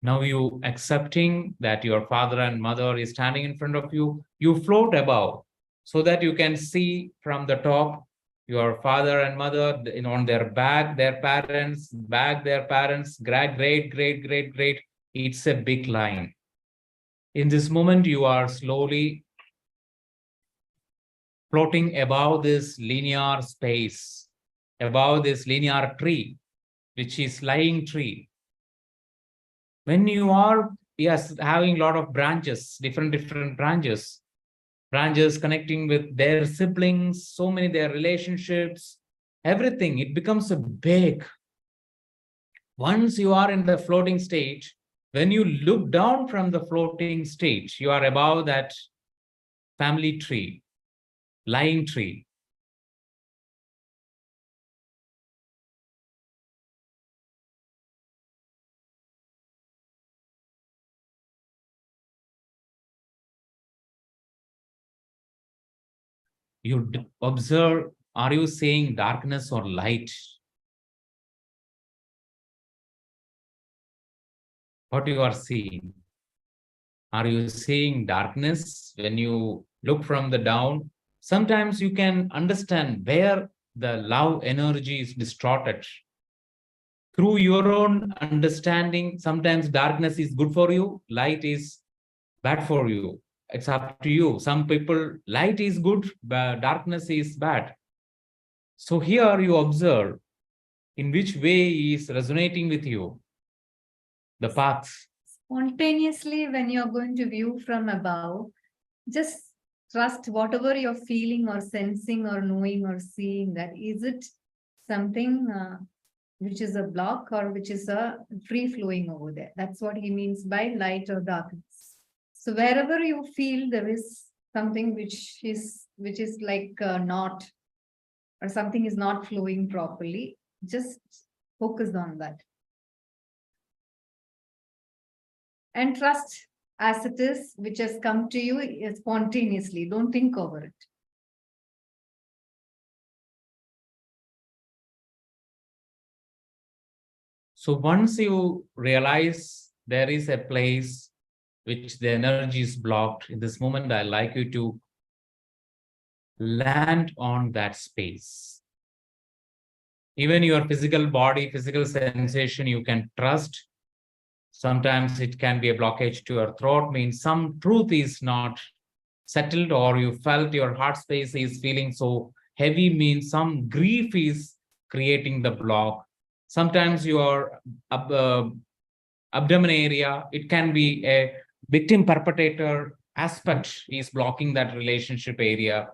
Now you accepting that your father and mother is standing in front of you, you float above so that you can see from the top your father and mother on their back, their parents, great. It's a big line. In this moment, you are slowly floating above this linear space, above this linear tree, which is lying tree. When you are, yes, having a lot of branches, different branches connecting with their siblings, so many their relationships, everything, it becomes a big. Once you are in the floating stage, when you look down from the floating stage, you are above that family tree, lying tree. You observe, are you seeing darkness or light? What you are seeing? Are you seeing darkness when you look from the down? Sometimes you can understand where the love energy is distorted. Through your own understanding, sometimes darkness is good for you, light is bad for you. It's up to you. Some people, light is good, but darkness is bad. So here you observe in which way is resonating with you, the paths. Spontaneously, when you're going to view from above, just trust whatever you're feeling or sensing or knowing or seeing, that is it something which is a block or which is a free flowing over there. That's what he means by light or darkness. So wherever you feel there is something which is like not, or something is not flowing properly, just focus on that. And trust as it is, which has come to you spontaneously. Don't think over it. So once you realize there is a place which the energy is blocked, in this moment, I like you to land on that space. Even your physical body, physical sensation, you can trust. Sometimes it can be a blockage to your throat, means some truth is not settled, or you felt your heart space is feeling so heavy, means some grief is creating the block. Sometimes your abdomen area, it can be a victim perpetrator aspect is blocking that relationship area.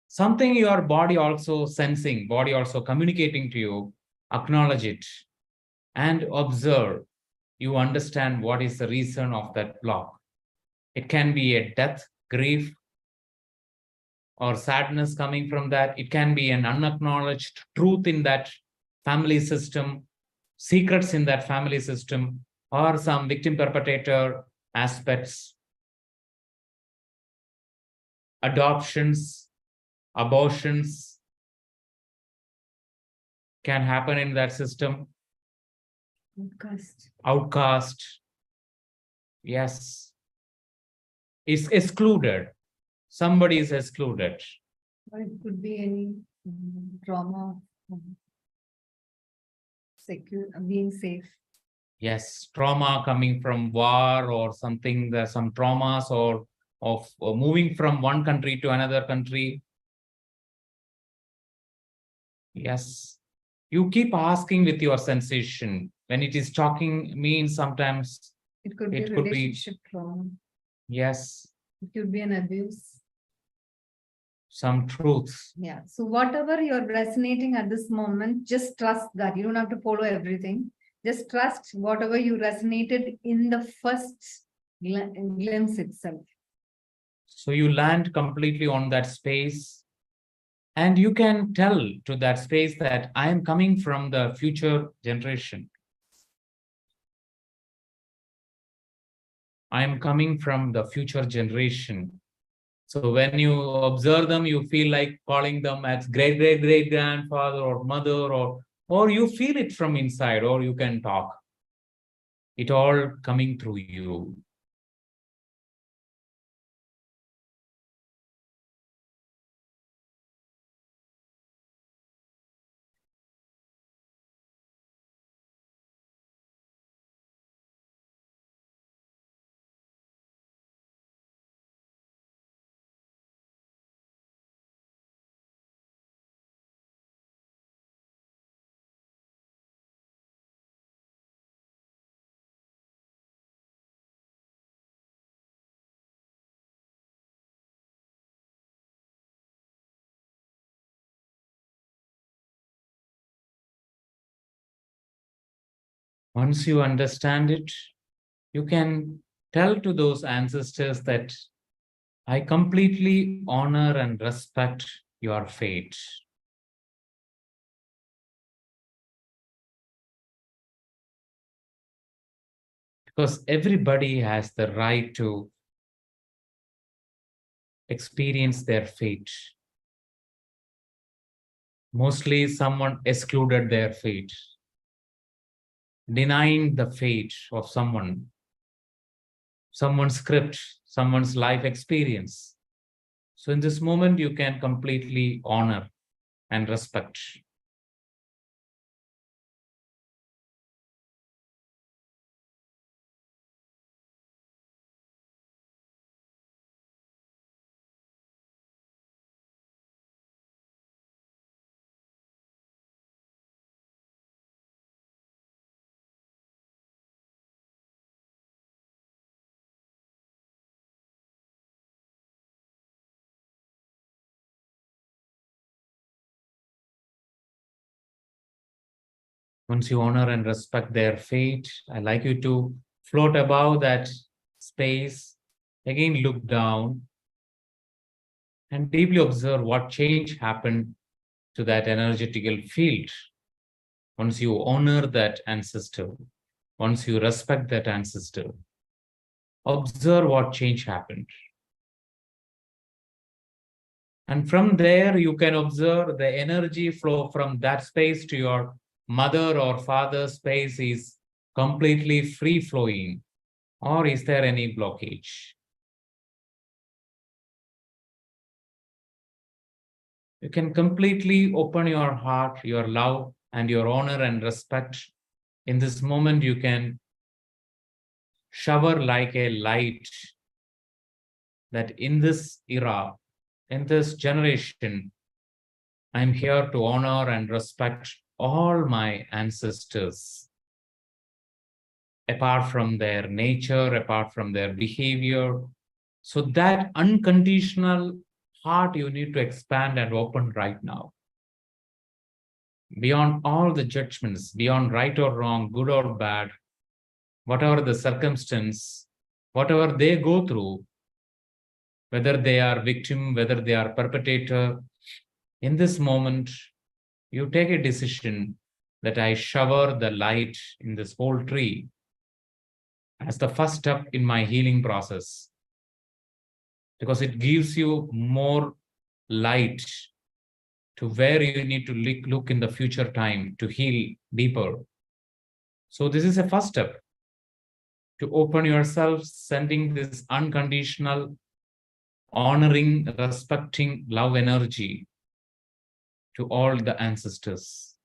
Something your body also sensing, body also communicating to you, acknowledge it and observe. You understand what is the reason of that block. It can be a death, grief, or sadness coming from that. It can be an unacknowledged truth in that family system, secrets in that family system, or some victim perpetrator aspects, adoptions, abortions can happen in that system. Outcast. Yes. It's excluded. Somebody is excluded. Or it could be any trauma, secure, being safe. Yes, trauma coming from war or something, there's some traumas or moving from one country to another country. Yes, you keep asking with your sensation. When it is talking means sometimes It could be it could be, relationship trauma. yes, It could be an abuse. some truths. Yeah. So whatever you're resonating at this moment, just trust that. You don't have to follow everything. Just trust whatever you resonated in the first glimpse itself. So you land completely on that space, and you can tell to that space that I am coming from the future generation. I am coming from the future generation. So when you observe them, you feel like calling them as great grandfather or mother, or you feel it from inside, or you can talk. It all coming through you. Once you understand it, you can tell to those ancestors that I completely honor and respect your fate. Because everybody has the right to experience their fate. Mostly someone excluded their fate, denying the fate of someone's script, someone's life experience. So in this moment, you can completely honor and respect. Once you honor and respect their fate, I'd like you to float above that space. Again, look down and deeply observe what change happened to that energetical field. Once you honor that ancestor, once you respect that ancestor, observe what change happened. And from there, you can observe the energy flow from that space to your mother or father's space is completely free flowing, or is there any blockage? You can completely open your heart, your love, and your honor and respect. In this moment, you can shower like a light that in this era, in this generation, I'm here to honor and respect all my ancestors. Apart from their nature, apart from their behavior. So that unconditional heart you need to expand and open right now. Beyond all the judgments, beyond right or wrong, good or bad, whatever the circumstance, whatever they go through, whether they are victim, whether they are perpetrator, in this moment, you take a decision that I shower the light in this whole tree as the first step in my healing process, because it gives you more light to where you need to look in the future time to heal deeper. So this is a first step to open yourself, sending this unconditional, honoring, respecting love energy to all the ancestors.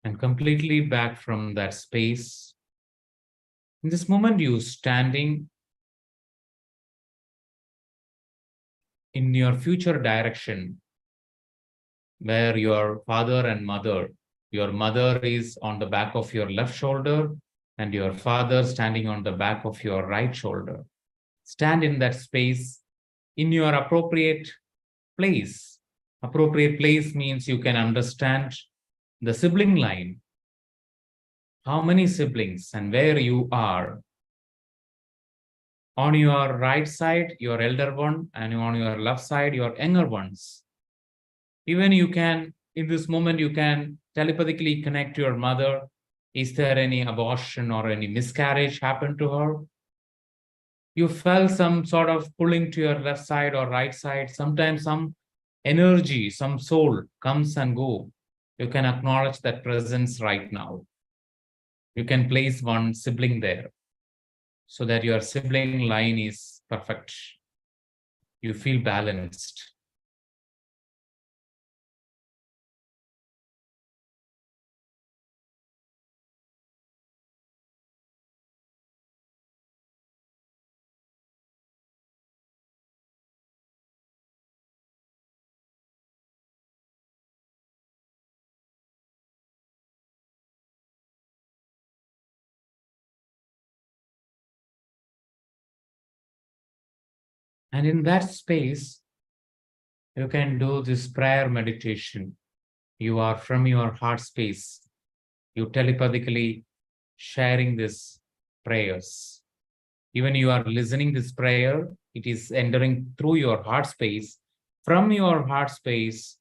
And completely back from that space. In this moment, you standing in your future direction, where your father and mother, your mother is on the back of your left shoulder and your father standing on the back of your right shoulder. Stand in that space in your appropriate place. Appropriate place means you can understand the sibling line, how many siblings and where you are. On your right side, your elder one, and on your left side, your younger ones. Even you can, in this moment, you can telepathically connect to your mother. Is there any abortion or any miscarriage happened to her? You felt some sort of pulling to your left side or right side. Sometimes some energy, some soul comes and go. You can acknowledge that presence right now. You can place one sibling there so that your sibling line is perfect. You feel balanced. And in that space, you can do this prayer meditation. You are from your heart space. You telepathically sharing these prayers. Even you are listening this prayer, it is entering through your heart space. From your heart space,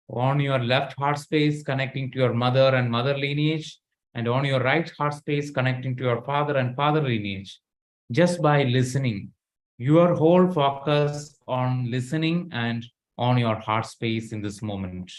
on your left heart space, connecting to your mother and mother lineage, and on your right heart space, connecting to your father and father lineage. Just by listening, your whole focus on listening and on your heart space in this moment.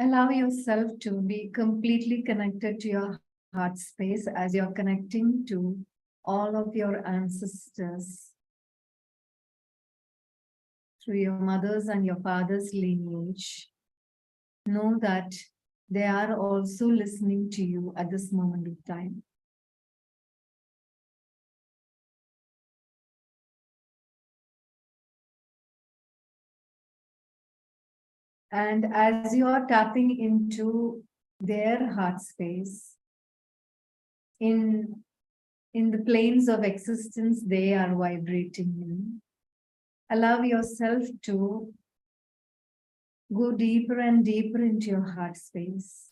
Allow yourself to be completely connected to your heart space as you're connecting to all of your ancestors through your mother's and your father's lineage. Know that they are also listening to you at this moment of time. And as you are tapping into their heart space, in the planes of existence they are vibrating in, allow yourself to go deeper and deeper into your heart space,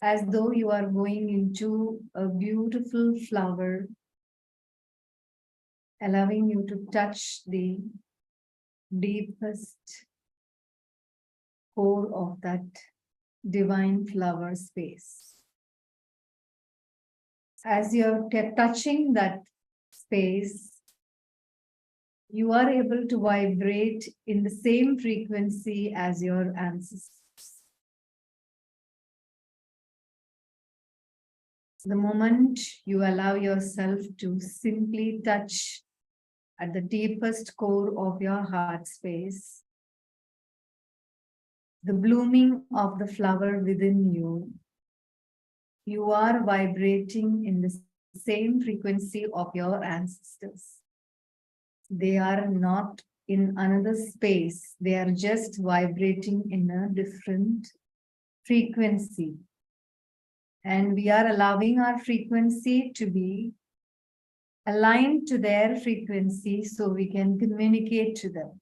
as though you are going into a beautiful flower, allowing you to touch the deepest core of that divine flower space. As you're touching that space, you are able to vibrate in the same frequency as your ancestors. The moment you allow yourself to simply touch at the deepest core of your heart space, the blooming of the flower within you, you are vibrating in the same frequency of your ancestors. They are not in another space. They are just vibrating in a different frequency. And we are allowing our frequency to be aligned to their frequency so we can communicate to them.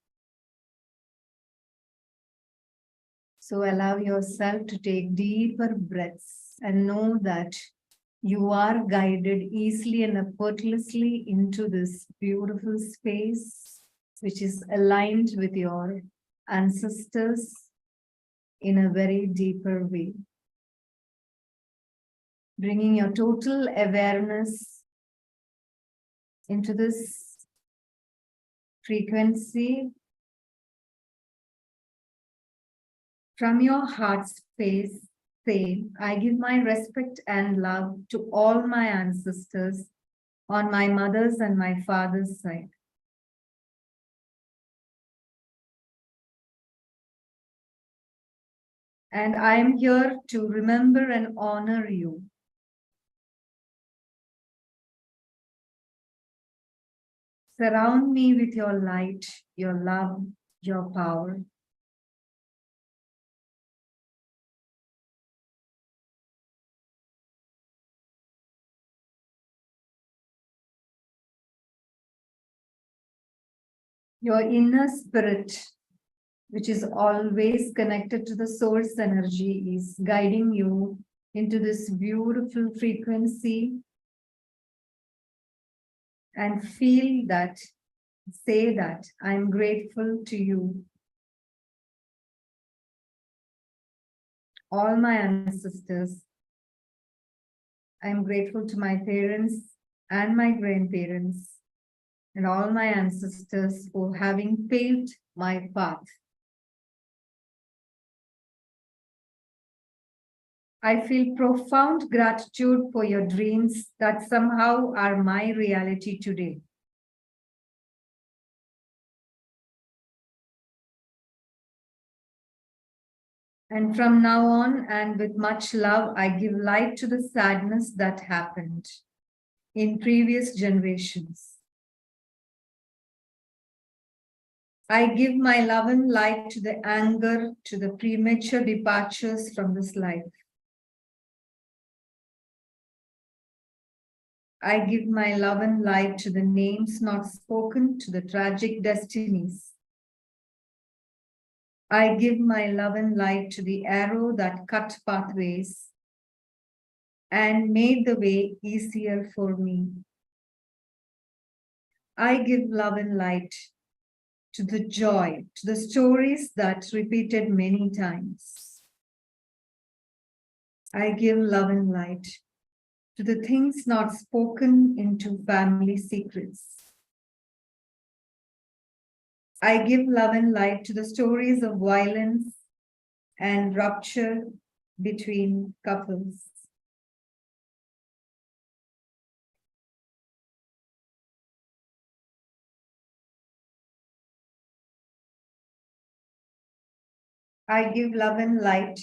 So allow yourself to take deeper breaths and know that you are guided easily and effortlessly into this beautiful space, which is aligned with your ancestors in a very deeper way. Bringing your total awareness into this frequency from your heart space. Say, I give my respect and love to all my ancestors on my mother's and my father's side. And I am here to remember and honor you. Surround me with your light, your love, your power. Your inner spirit, which is always connected to the source energy, is guiding you into this beautiful frequency. And feel that, say that, I'm grateful to you. all my ancestors. I am grateful to my parents and my grandparents and all my ancestors for having paved my path. I feel profound gratitude for your dreams that somehow are my reality today. And from now on, and with much love, I give light to the sadness that happened in previous generations. I give my love and light to the anger, to the premature departures from this life. I give my love and light to the names not spoken, to the tragic destinies. I give my love and light to the arrow that cut pathways and made the way easier for me. I give love and light to the joy, to the stories that repeated many times. I give love and light to the things not spoken into family secrets. I give love and light to the stories of violence and rupture between couples. I give love and light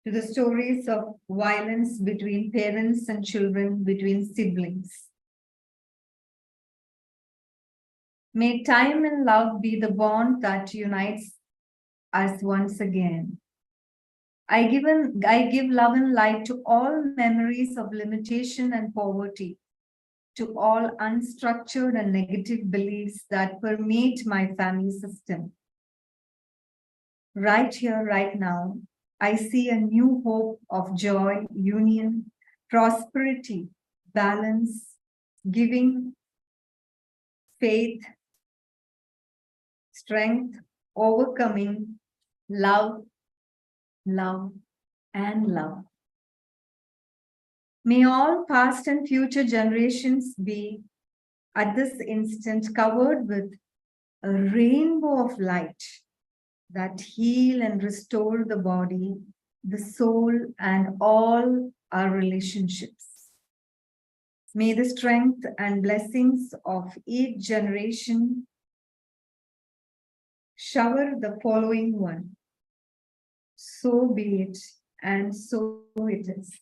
to the stories of violence between parents and children, between siblings. May time and love be the bond that unites us once again. I give love and light to all memories of limitation and poverty, to all unstructured and negative beliefs that permeate my family system. Right here, right now, I see a new hope of joy, union, prosperity, balance, giving, faith, strength, overcoming, love, love, and love. May all past and future generations be at this instant covered with a rainbow of light that heal and restore the body, the soul, and all our relationships. May the strength and blessings of each generation shower the following one. So be it, and so it is.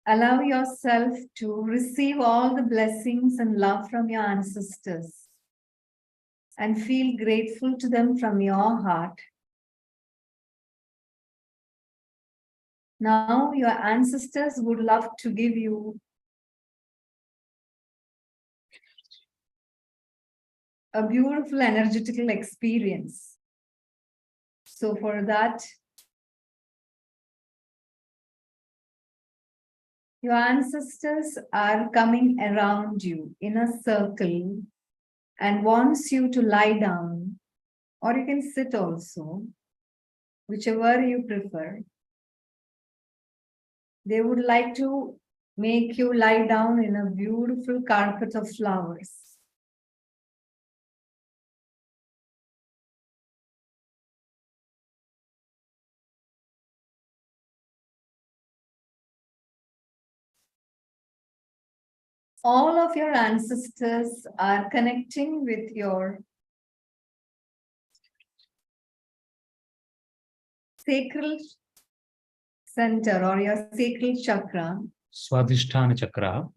Allow yourself to receive all the blessings and love from your ancestors and feel grateful to them from your heart. Now, your ancestors would love to give you a beautiful energetical experience. So for that, your ancestors are coming around you in a circle and wants you to lie down, or you can sit also, whichever you prefer. They would like to make you lie down in a beautiful carpet of flowers. All of your ancestors are connecting with your sacral center or your sacral chakra, Swadhisthana chakra,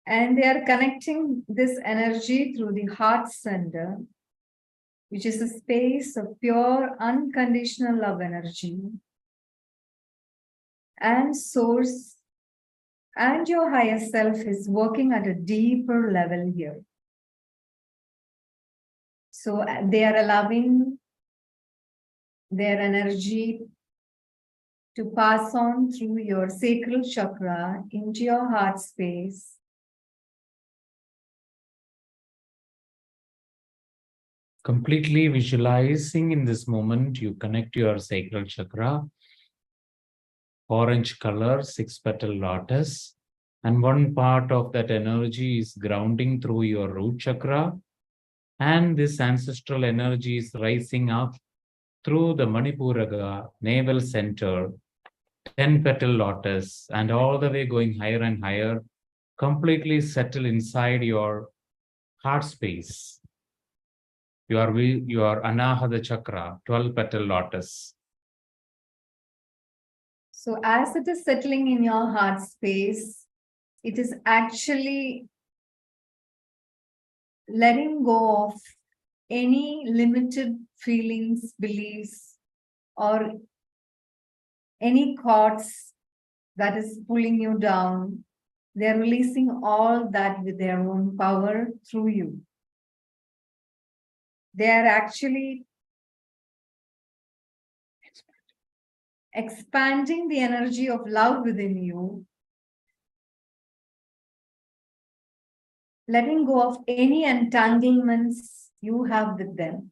and they are connecting this energy through the heart center, which is a space of pure unconditional love energy, and source and your higher self is working at a deeper level here. So they are allowing their energy to pass on through your sacral chakra into your heart space. completely visualizing in this moment, you connect your sacral chakra, orange color, 6-petal lotus, and one part of that energy is grounding through your root chakra, and this ancestral energy is rising up through the Manipuraga navel center, 10-petal lotus, and all the way going higher and higher, completely settle inside your heart space. Your Anahata chakra, 12-petal lotus. So as it is settling in your heart space, it is actually letting go of any limited feelings, beliefs, or any thoughts that is pulling you down. They're releasing all that with their own power through you. They are actually expanding the energy of love within you, letting go of any entanglements you have with them.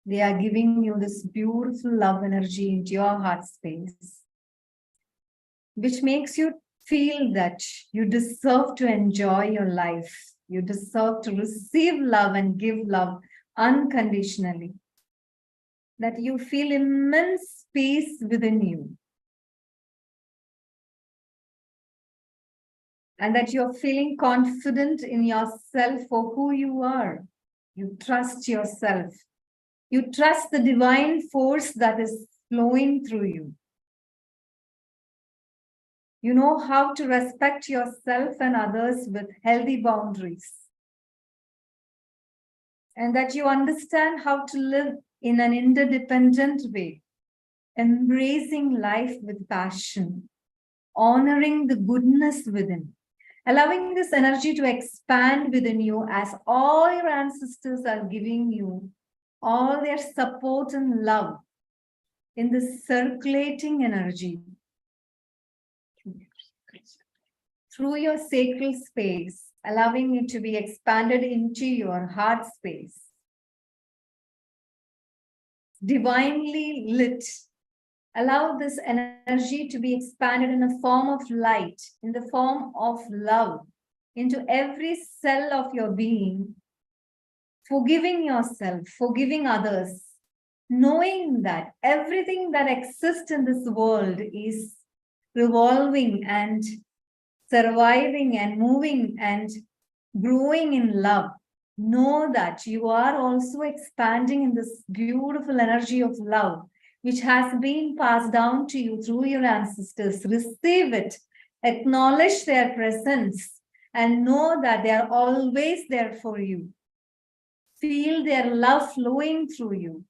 They are giving you this beautiful love energy into your heart space, which makes you feel that you deserve to enjoy your life. You deserve to receive love and give love unconditionally. That you feel immense peace within you. And that you're feeling confident in yourself for who you are. You trust yourself. You trust the divine force that is flowing through you. You know how to respect yourself and others with healthy boundaries. And that you understand how to live in an interdependent way, embracing life with passion, honoring the goodness within, allowing this energy to expand within you as all your ancestors are giving you all their support and love in this circulating energy through your sacral space, allowing it to be expanded into your heart space. Divinely lit, allow this energy to be expanded in a form of light, in the form of love, into every cell of your being, forgiving yourself, forgiving others, knowing that everything that exists in this world is revolving and surviving and moving and growing in love. Know that you are also expanding in this beautiful energy of love, which has been passed down to you through your ancestors. Receive it, acknowledge their presence, and know that they are always there for you. Feel their love flowing through you.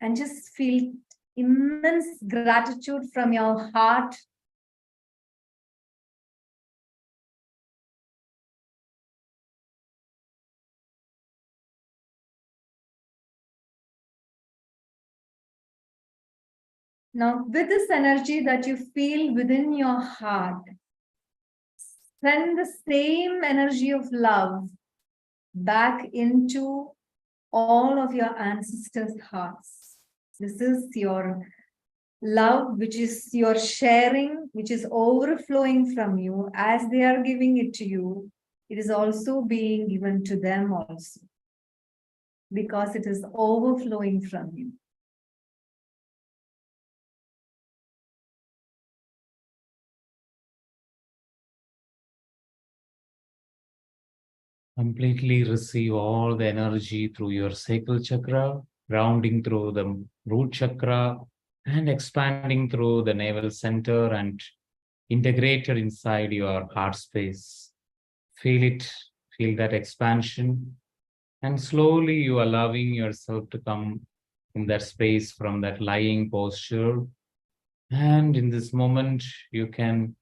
And just feel immense gratitude from your heart. Now, with this energy that you feel within your heart, send the same energy of love back into all of your ancestors' hearts. This is your love, which is your sharing, which is overflowing from you as they are giving it to you. It is also being given to them also, because it is overflowing from you. Completely receive all the energy through your sacral chakra, grounding through the root chakra, and expanding through the navel center and integrated inside your heart space. Feel it, feel that expansion, and slowly you are allowing yourself to come in that space from that lying posture. And in this moment, you can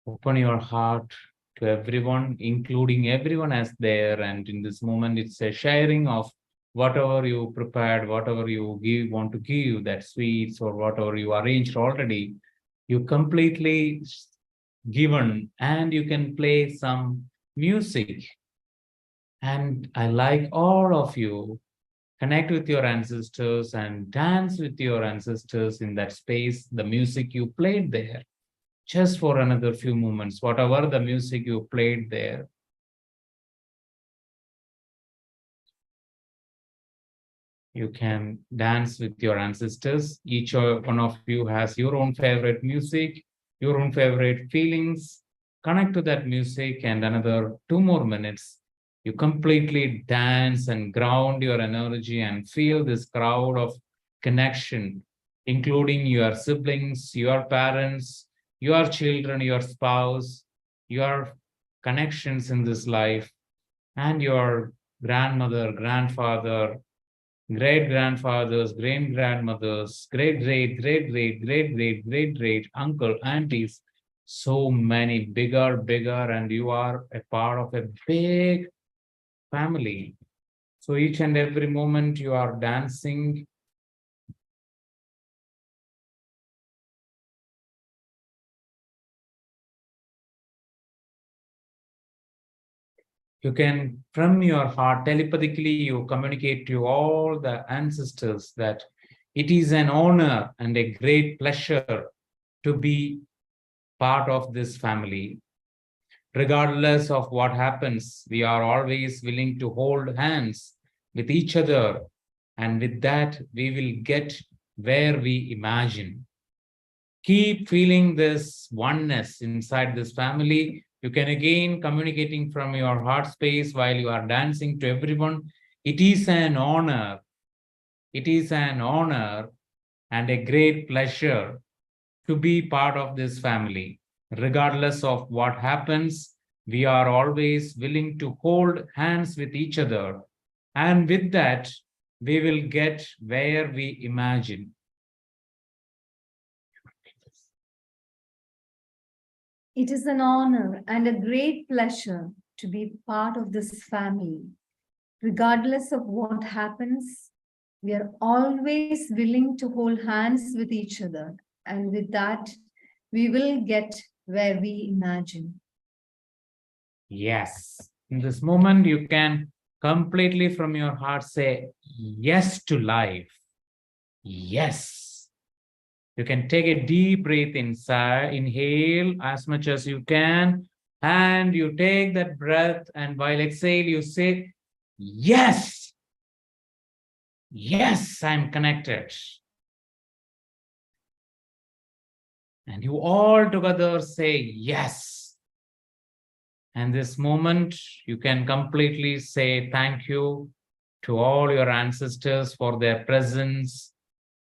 open your heart to everyone, including everyone as there. And in this moment, it's a sharing of whatever you prepared, whatever you want to give, that sweets or whatever you arranged already. You completely given, and you can play some music. And I like all of you connect with your ancestors and dance with your ancestors in that space, the music you played there, just for another few moments, whatever the music you played there. You can dance with your ancestors. Each one of you has your own favorite music, your own favorite feelings. Connect to that music, and another 2 more minutes, you completely dance and ground your energy and feel this crowd of connection, including your siblings, your parents, your children, your spouse, your connections in this life, and your grandmother, grandfather, great grandfathers, great grandmothers, great uncle, aunties, so many bigger, and you are a part of a big family. So each and every moment you are dancing. You can, from your heart, telepathically, you communicate to all the ancestors that it is an honor and a great pleasure to be part of this family. Regardless of what happens, we are always willing to hold hands with each other. And with that, we will get where we imagine. Keep feeling this oneness inside this family. You can again communicating from your heart space while you are dancing to everyone. It is an honor. It is an honor and a great pleasure to be part of this family. Regardless of what happens, we are always willing to hold hands with each other. And with that, we will get where we imagine. It is an honor and a great pleasure to be part of this family. Regardless of what happens, we are always willing to hold hands with each other. And with that, we will get where we imagine. Yes. In this moment, you can completely from your heart say yes to life. Yes. You can take a deep breath inside, inhale as much as you can, and you take that breath, and while exhale, you say, yes. Yes, I'm connected. And you all together say yes. And this moment, you can completely say thank you to all your ancestors for their presence,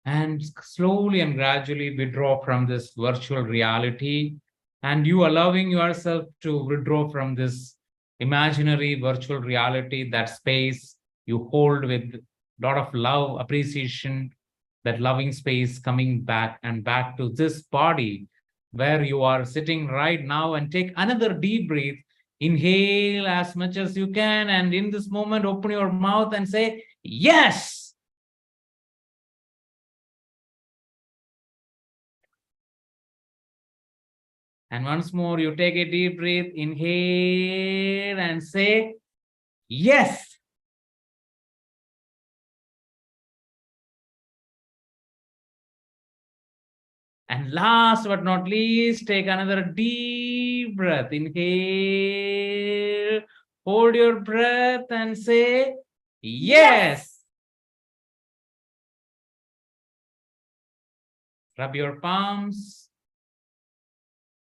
and slowly and gradually withdraw from this virtual reality, and you allowing yourself to withdraw from this imaginary virtual reality, that space you hold with a lot of love, appreciation, that loving space coming back and back to this body where you are sitting right now. And take another deep breath. Inhale as much as you can, and in this moment, open your mouth and say, yes. And once more, you take a deep breath, inhale and say, yes. And last but not least, take another deep breath. Inhale, hold your breath and say, yes. Rub your palms.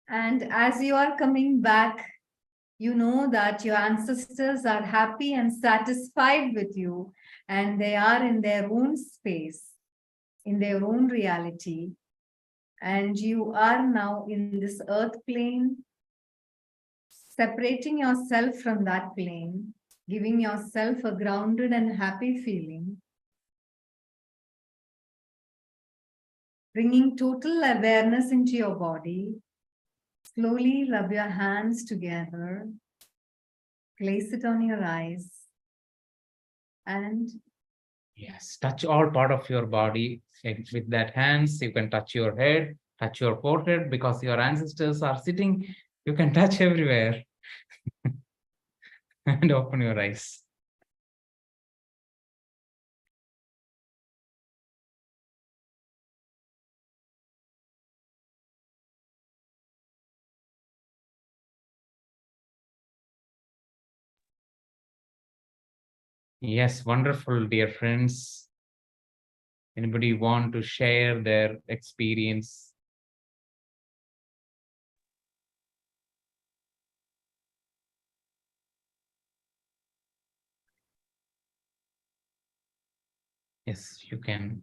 And as you are coming back You know that your ancestors are happy and satisfied with you, and they are in their own space, in their own reality. And you are now in this earth plane, separating yourself from that plane, giving yourself a grounded and happy feeling, bringing total awareness into your body. Slowly rub your hands together, place it on your eyes, and Yes, touch all part of your body. And with that hands, you can touch your head, touch your forehead, because your ancestors are sitting. You can touch everywhere. And open your eyes. Yes, wonderful, dear friends. Anybody want to share their experience? Yes, you can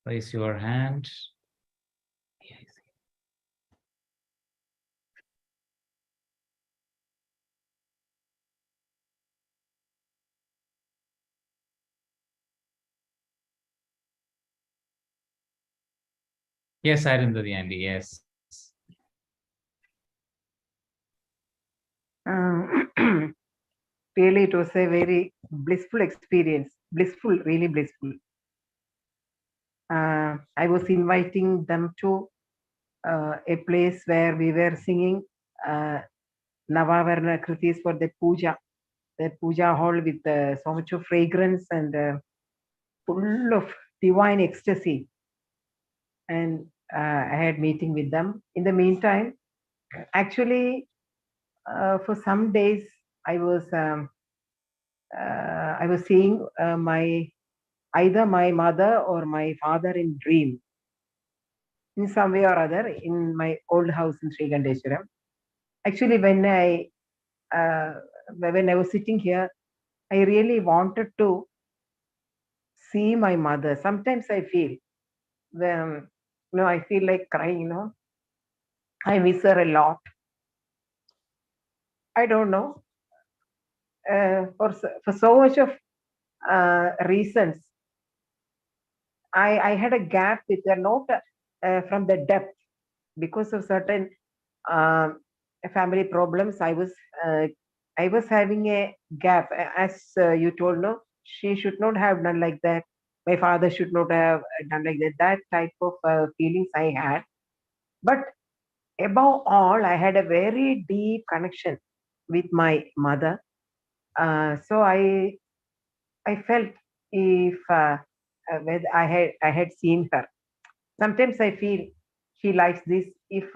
raise your hand. Yes. Yes, Arundhati Andy, yes. Really, it was a very blissful experience. Blissful, really blissful. I was inviting them to a place where we were singing Navavarna Kritis for the puja hall with so much of fragrance and full of divine ecstasy. And I had meeting with them. In the meantime, actually, for some days, I was seeing either my mother or my father in dream, in some way or other, in my old house in Sri Gandeshwaram. Actually, when I was sitting here, I really wanted to see my mother. Sometimes I feel, I feel like crying. I miss her a lot. I don't know, for so much of reasons. I had a gap with her, not from the depth, because of certain family problems. I was having a gap, as you told. No, she should not have done like that. My father should not have done like that. That type of feelings I had. But above all, I had a very deep connection with my mother. So I felt if whether I had seen her. Sometimes I feel she likes this. If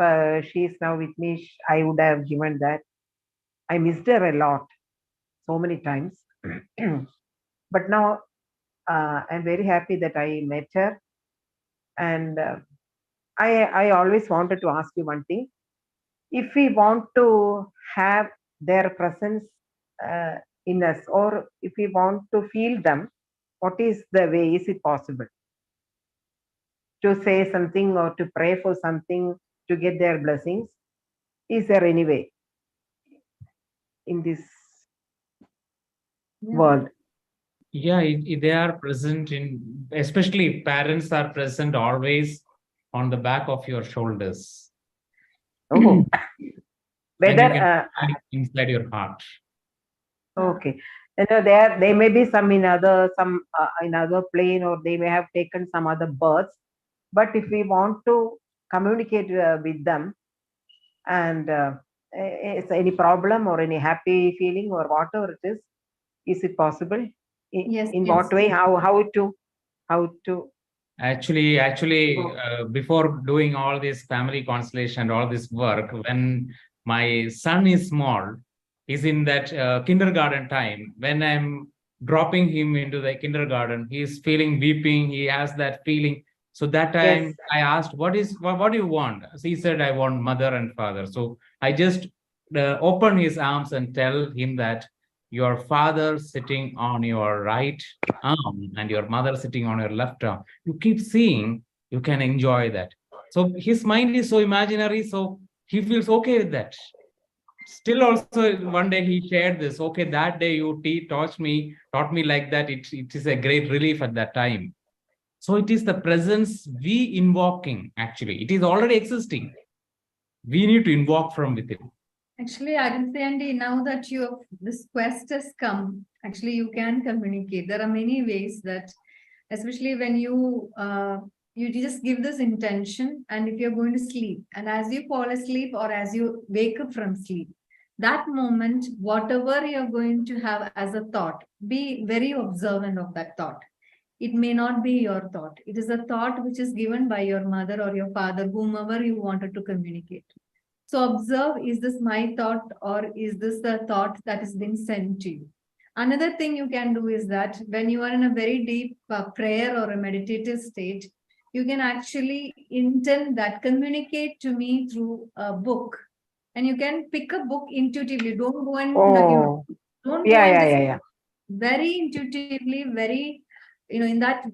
she is now with me, I would have given that. I missed her a lot, so many times. But now I'm very happy that I met her. And I always wanted to ask you one thing. If we want to have their presence uh, in us, or if we want to feel them, what is the way? Is it possible to say something or to pray for something to get their blessings? Is there any way in this world? Yeah, they are present in, especially parents are present always on the back of your shoulders. Oh, And whether you can feel it inside your heart. okay, they may be some in other plane, or they may have taken some other births. But if we want to communicate with them, and is any problem or any happy feeling or whatever it is it possible? Yes, In yes. what way? How to? Actually, before doing all this family constellation, all this work, when my son is small, he's in that kindergarten time. When I'm dropping him into the kindergarten, he's feeling weeping. He has that feeling. So that time Yes. I asked, what do you want? So he said, I want mother and father. So I just open his arms and tell him that your father sitting on your right arm and your mother sitting on your left arm, you keep seeing, you can enjoy that. So his mind is so imaginary, so he feels okay with that. Still also one day he shared this, okay, that day you taught me like that. It is a great relief at that time. So it is the presence we invoking, actually. It is already existing. We need to invoke from within. Actually, Andy, now that this quest has come, actually you can communicate. There are many ways that, especially when you just give this intention, and if you're going to sleep, and as you fall asleep or as you wake up from sleep, that moment, whatever you're going to have as a thought, be very observant of that thought. It may not be your thought. It is a thought which is given by your mother or your father, whomever you wanted to communicate. So observe, is this my thought or is this the thought that has been sent to you? Another thing you can do is that when you are in a very deep prayer or a meditative state, you can actually intend that communicate to me through a book. And you can pick a book intuitively. Don't go and very intuitively, very, in that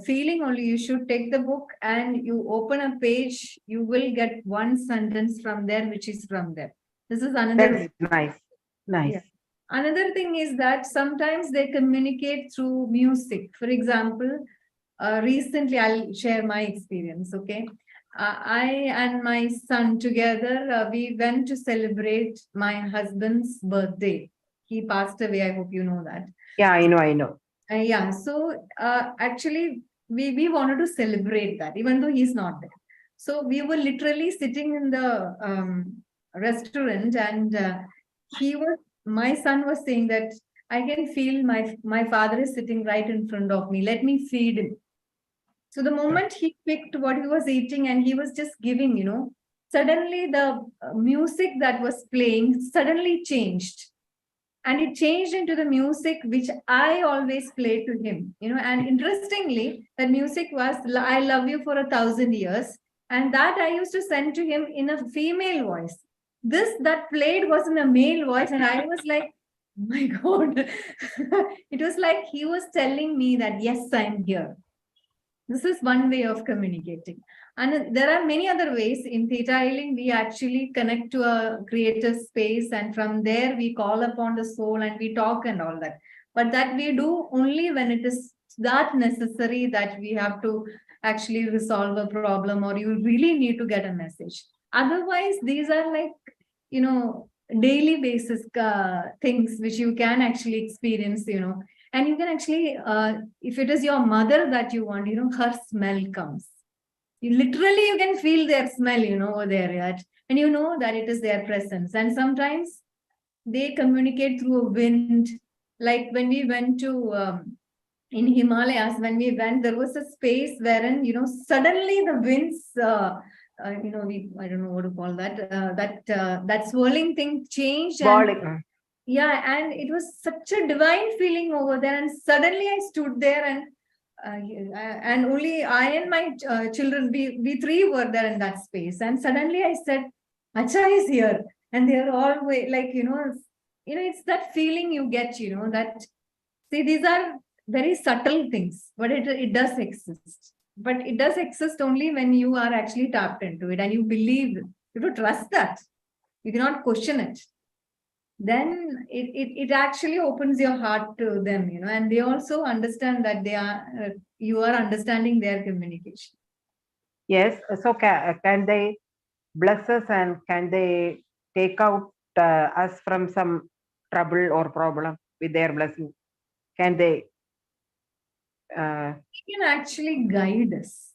feeling only, you should take the book and you open a page, you will get one sentence from there, which is from there. This is another. That's nice. Yeah. Another thing is that sometimes they communicate through music. For example, recently I'll share my experience. Okay. I and my son together, we went to celebrate my husband's birthday. He passed away. I hope you know that. Yeah, I know. Yeah. So actually, we wanted to celebrate that, even though he's not there. So we were literally sitting in the restaurant, and my son was saying that I can feel my father is sitting right in front of me. Let me feed him. So the moment he picked what he was eating and he was just giving, suddenly the music that was playing suddenly changed. And it changed into the music which I always play to him, and interestingly, the music was I Love You for 1,000 Years. And that I used to send to him in a female voice. That played was in a male voice. And I was like, oh my God. It was like he was telling me that, yes, I'm here. This is one way of communicating. And there are many other ways. In Theta Healing, we actually connect to a creative space, and from there we call upon the soul and we talk and all that. But that we do only when it is that necessary, that we have to actually resolve a problem or you really need to get a message. Otherwise, these are like, daily basis things which you can actually experience, and you can actually, if it is your mother that you want, her smell comes. You can feel their smell, over there, right? And you know that it is their presence. And sometimes they communicate through a wind. Like when we went to, in Himalayas, there was a space wherein, suddenly the winds, I don't know what to call that, that swirling thing changed. Yeah, and it was such a divine feeling over there. And suddenly I stood there, and only I and my children, we three were there in that space. And suddenly I said, Acha is here. And they're all like, it's that feeling you get, that, see, these are very subtle things, but it does exist. But it does exist only when you are actually tapped into it and you believe, you have to trust that. You cannot question it. Then it actually opens your heart to them, and they also understand that you are understanding their communication. Yes. So can they bless us, and can they take out us from some trouble or problem with their blessing? Can they? They can actually guide us.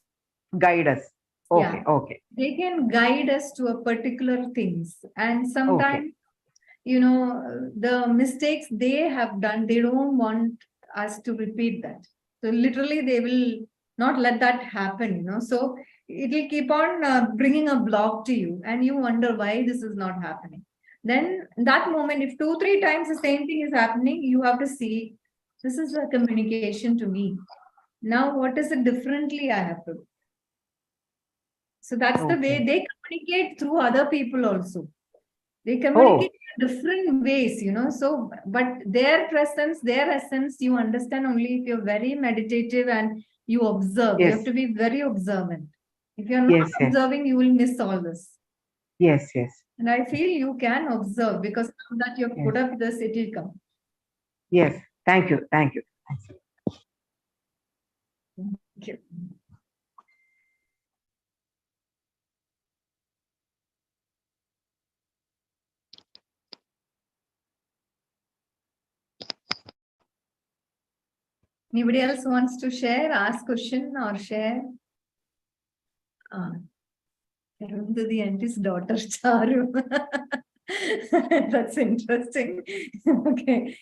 Guide us. Okay. Yeah. Okay. They can guide us to a particular things, and sometimes, the mistakes they have done, they don't want us to repeat that. So literally, they will not let that happen. So it will keep on bringing a block to you, and you wonder why this is not happening. Then that moment, if 2-3 times the same thing is happening, you have to see, this is a communication to me. Now, what is it differently I have to do? So that's the way they communicate through other people also. They communicate in different ways, you know. So, but their presence, their essence, you understand only if you're very meditative and you observe. You Yes. have to be very observant. If you're not Yes, yes. observing, you will miss all this. Yes, yes. And I feel you can observe because now that you've put up this, it will come. Yes. Thank you. Thank you. Thank you. Anybody else wants to share, ask question or share? The auntie's daughter, Charu. That's interesting. Okay.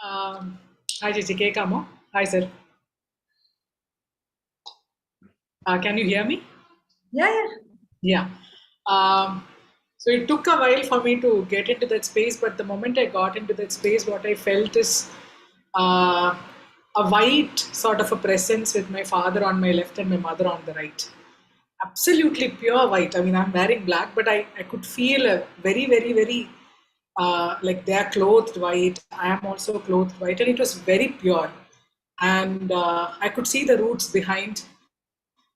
Hi, Jessica. Kamo. Hi, sir. Can you hear me? Yeah. Yeah. So it took a while for me to get into that space, but the moment I got into that space, what I felt is a white sort of a presence with my father on my left and my mother on the right. Absolutely pure white. I mean, I'm wearing black, but I could feel a very, very, very like they are clothed white. I am also clothed white, and it was very pure. And I could see the roots behind,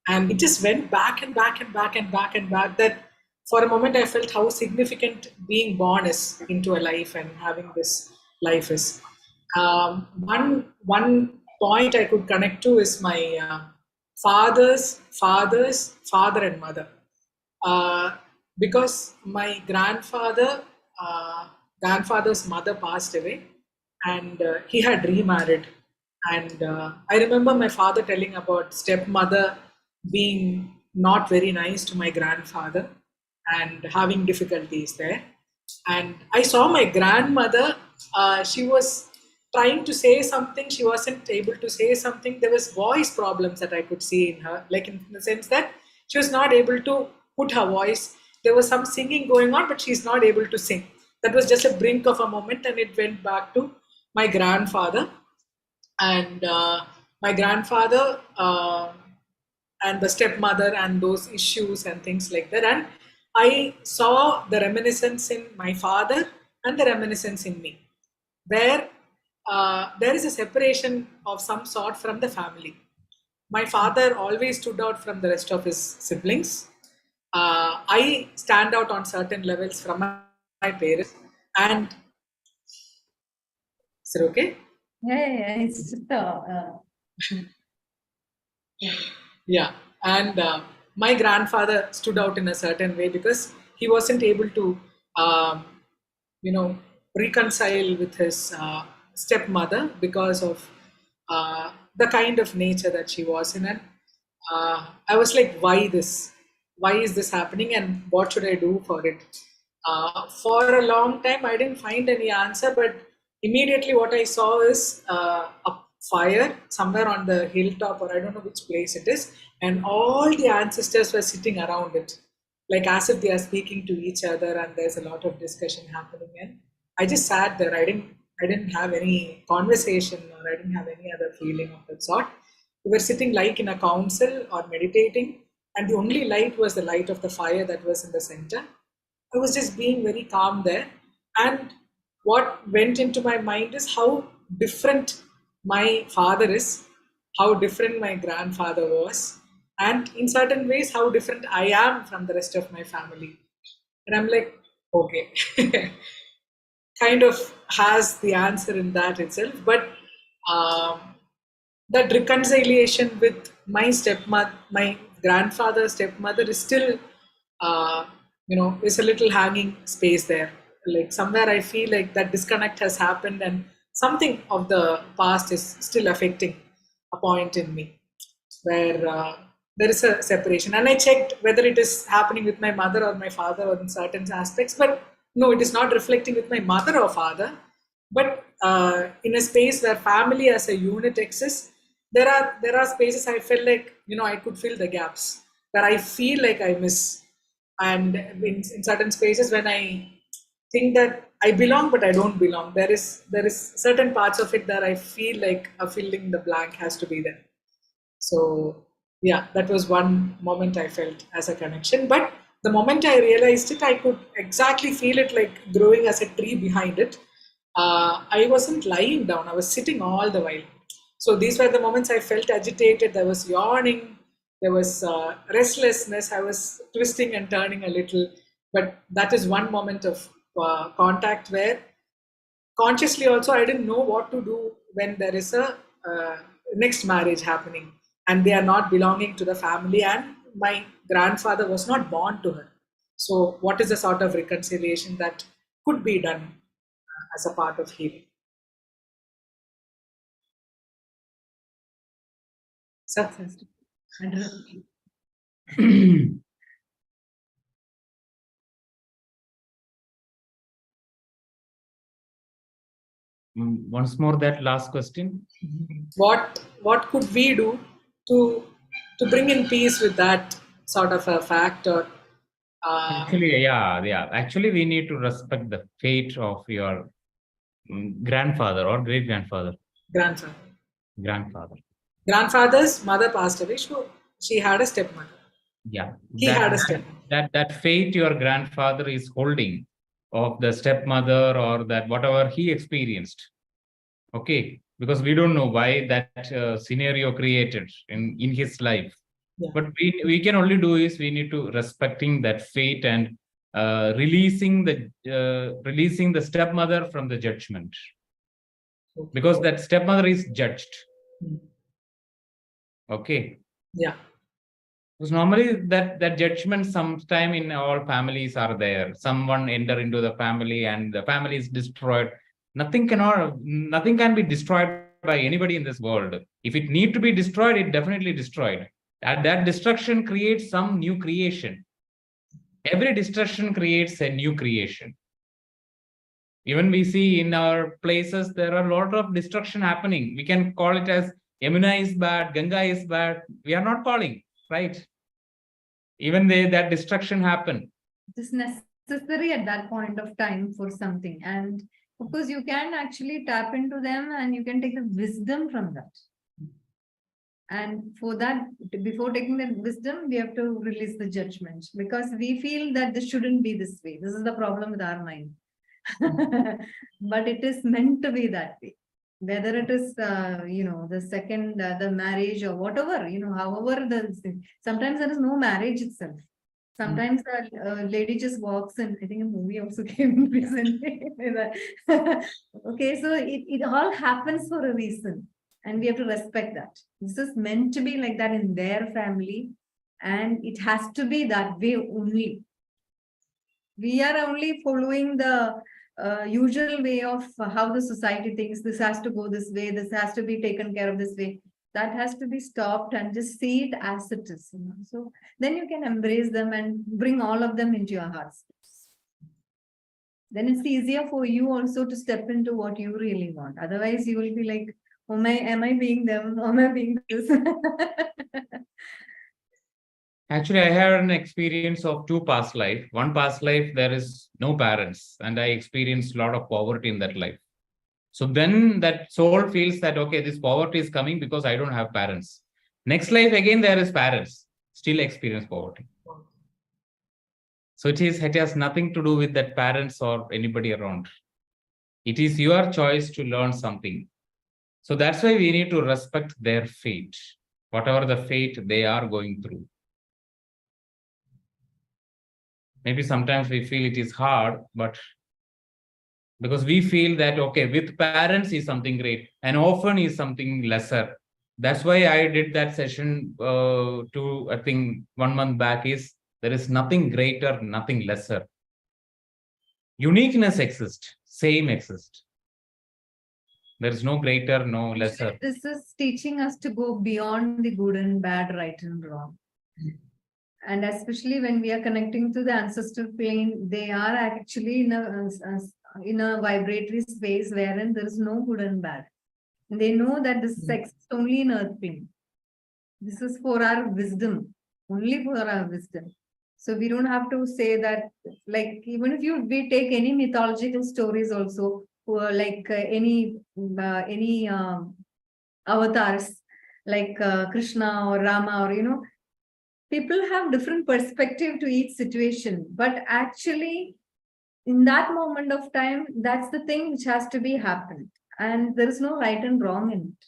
and it just went back and back and back and back and back. That for a moment I felt how significant being born is into a life and having this life is. One point I could connect to is my father's father and mother, because my grandfather's mother passed away, and he had remarried. And I remember my father telling about stepmother being not very nice to my grandfather and having difficulties there. And I saw my grandmother, she was trying to say something, she wasn't able to say something. There was voice problems that I could see in her, like in the sense that she was not able to put her voice. There was some singing going on, but she's not able to sing. That was just a brink of a moment, and it went back to my grandfather. And my grandfather and the stepmother and those issues and things like that. And I saw the reminiscence in my father and the reminiscence in me, where there is a separation of some sort from the family. My father always stood out from the rest of his siblings. I stand out on certain levels from my parents. And is it okay? Yeah. It's just Yeah, and my grandfather stood out in a certain way because he wasn't able to, um, reconcile with his stepmother because of the kind of nature that she was in. And I was like, why this? Why is this happening? And what should I do for it? For a long time, I didn't find any answer, but immediately what I saw is a fire somewhere on the hilltop, or I don't know which place it is, and all the ancestors were sitting around it, like as if they are speaking to each other, and there's a lot of discussion happening. And I just sat there. I didn't have any conversation, or I didn't have any other feeling of that sort. We were sitting like in a council or meditating, and the only light was the light of the fire that was in the center. I was just being very calm there. And what went into my mind is how different my father is, how different my grandfather was, and in certain ways, how different I am from the rest of my family. And I'm like, okay, kind of has the answer in that itself. But um, that reconciliation with my stepmother, my grandfather's stepmother, is still, is a little hanging space there. Like somewhere I feel like that disconnect has happened, and something of the past is still affecting a point in me where there is a separation. And I checked whether it is happening with my mother or my father or in certain aspects, but no, it is not reflecting with my mother or father. But in a space where family as a unit exists, there are spaces I felt like I could fill the gaps where I feel like I miss, and in certain spaces when I think that I belong but I don't belong, there is certain parts of it that I feel like a filling the blank has to be there. So yeah, that was one moment I felt as a connection. But the moment I realized it, I could exactly feel it like growing as a tree behind it. I wasn't lying down, I was sitting all the while. So these were the moments I felt agitated, there was yawning, there was restlessness, I was twisting and turning a little. But that is one moment of contact where consciously also I didn't know what to do when there is a next marriage happening and they are not belonging to the family and my grandfather was not born to her. So what is the sort of reconciliation that could be done as a part of healing? So Once more, that last question. what could we do to bring in peace with that sort of a fact? Or Actually, yeah. Actually, we need to respect the fate of your grandfather or great grandfather. Grandfather's mother passed away, so she had a stepmother. Yeah, He had a stepmother. That fate your grandfather is holding of the stepmother or that whatever he experienced. Okay, because we don't know why that scenario created in his life. Yeah. But we can only do is we need to respecting that fate and releasing the stepmother from the judgment, because that stepmother is judged. Okay. Yeah. Because normally that judgment sometime in all families are there. Someone enter into the family and the family is destroyed. Nothing can be destroyed by anybody in this world. If it need to be destroyed, it definitely destroyed. That destruction creates some new creation. Every destruction creates a new creation. Even we see in our places, there are a lot of destruction happening. We can call it as Yamuna is bad, Ganga is bad. We are not calling, right? Even that destruction happen. It is necessary at that point of time for something. And of course, you can actually tap into them and you can take the wisdom from that. And for that, before taking the wisdom, we have to release the judgment, because we feel that this shouldn't be this way. This is the problem with our mind. But it is meant to be that way. Whether it is, the second, the marriage or whatever, however, sometimes there is no marriage itself. Sometimes a lady just walks in. I think a movie also came recently. Okay, so it all happens for a reason. And we have to respect that. This is meant to be like that in their family. And it has to be that way only. We are only following the usual way of how the society thinks. This has to go this way. This has to be taken care of this way. That has to be stopped and just see it as it is. So then you can embrace them and bring all of them into your heart space. Then it's easier for you also to step into what you really want. Otherwise, you will be like, oh my, am I being them? Am I being this? Actually, I had an experience of two past life. One past life, there is no parents, and I experienced a lot of poverty in that life. So then that soul feels that, okay, this poverty is coming because I don't have parents. Next life, again, there is parents, still experience poverty. So it has nothing to do with that parents or anybody around. It is your choice to learn something. So that's why we need to respect their fate, whatever the fate they are going through. Maybe sometimes we feel it is hard, but because we feel that, okay, with parents is something great and often is something lesser. That's why I did that session I think 1 month back, is there is nothing greater, nothing lesser. Uniqueness exists, same exists. There is no greater, no lesser. This is teaching us to go beyond the good and bad, right and wrong. And especially when we are connecting to the ancestral plane, they are actually in a vibratory space wherein there is no good and bad. And they know that this exists only in earth plane. This is for our wisdom, only for our wisdom. So we don't have to say that, like, even if we take any mythological stories also, like any avatars, like Krishna or Rama, or people have different perspective to each situation, but actually in that moment of time, that's the thing which has to be happened. And there is no right and wrong in it.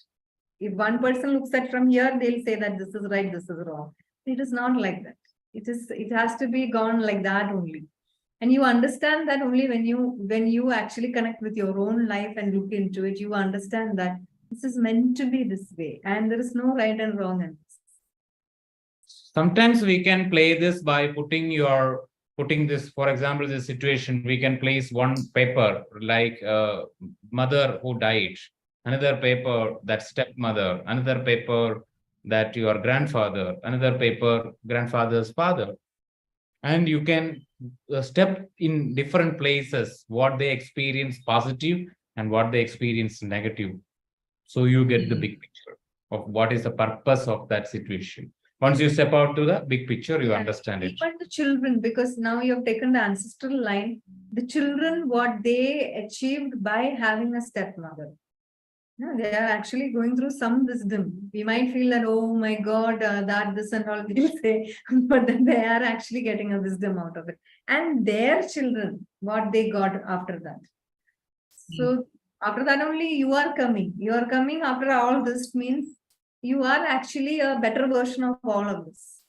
If one person looks at from here, they'll say that this is right, this is wrong. It is not like that. It has to be gone like that only. And you understand that only when you actually connect with your own life and look into it, you understand that this is meant to be this way, and there is no right and wrong in this. Sometimes we can play this by putting this, for example, this situation, we can place one paper like mother who died, another paper that stepmother, another paper that your grandfather, another paper grandfather's father. And you can step in different places, what they experience positive and what they experience negative. So you get the big picture of what is the purpose of that situation. Once you step out to the big picture, you understand it. Even the children, because now you have taken the ancestral line, the children, what they achieved by having a stepmother. No, they are actually going through some wisdom. We might feel that, oh my God, that, this and all they'll say, but then they are actually getting a wisdom out of it. And their children, what they got after that. So after that only you are coming. You are coming after all this means you are actually a better version of all of this.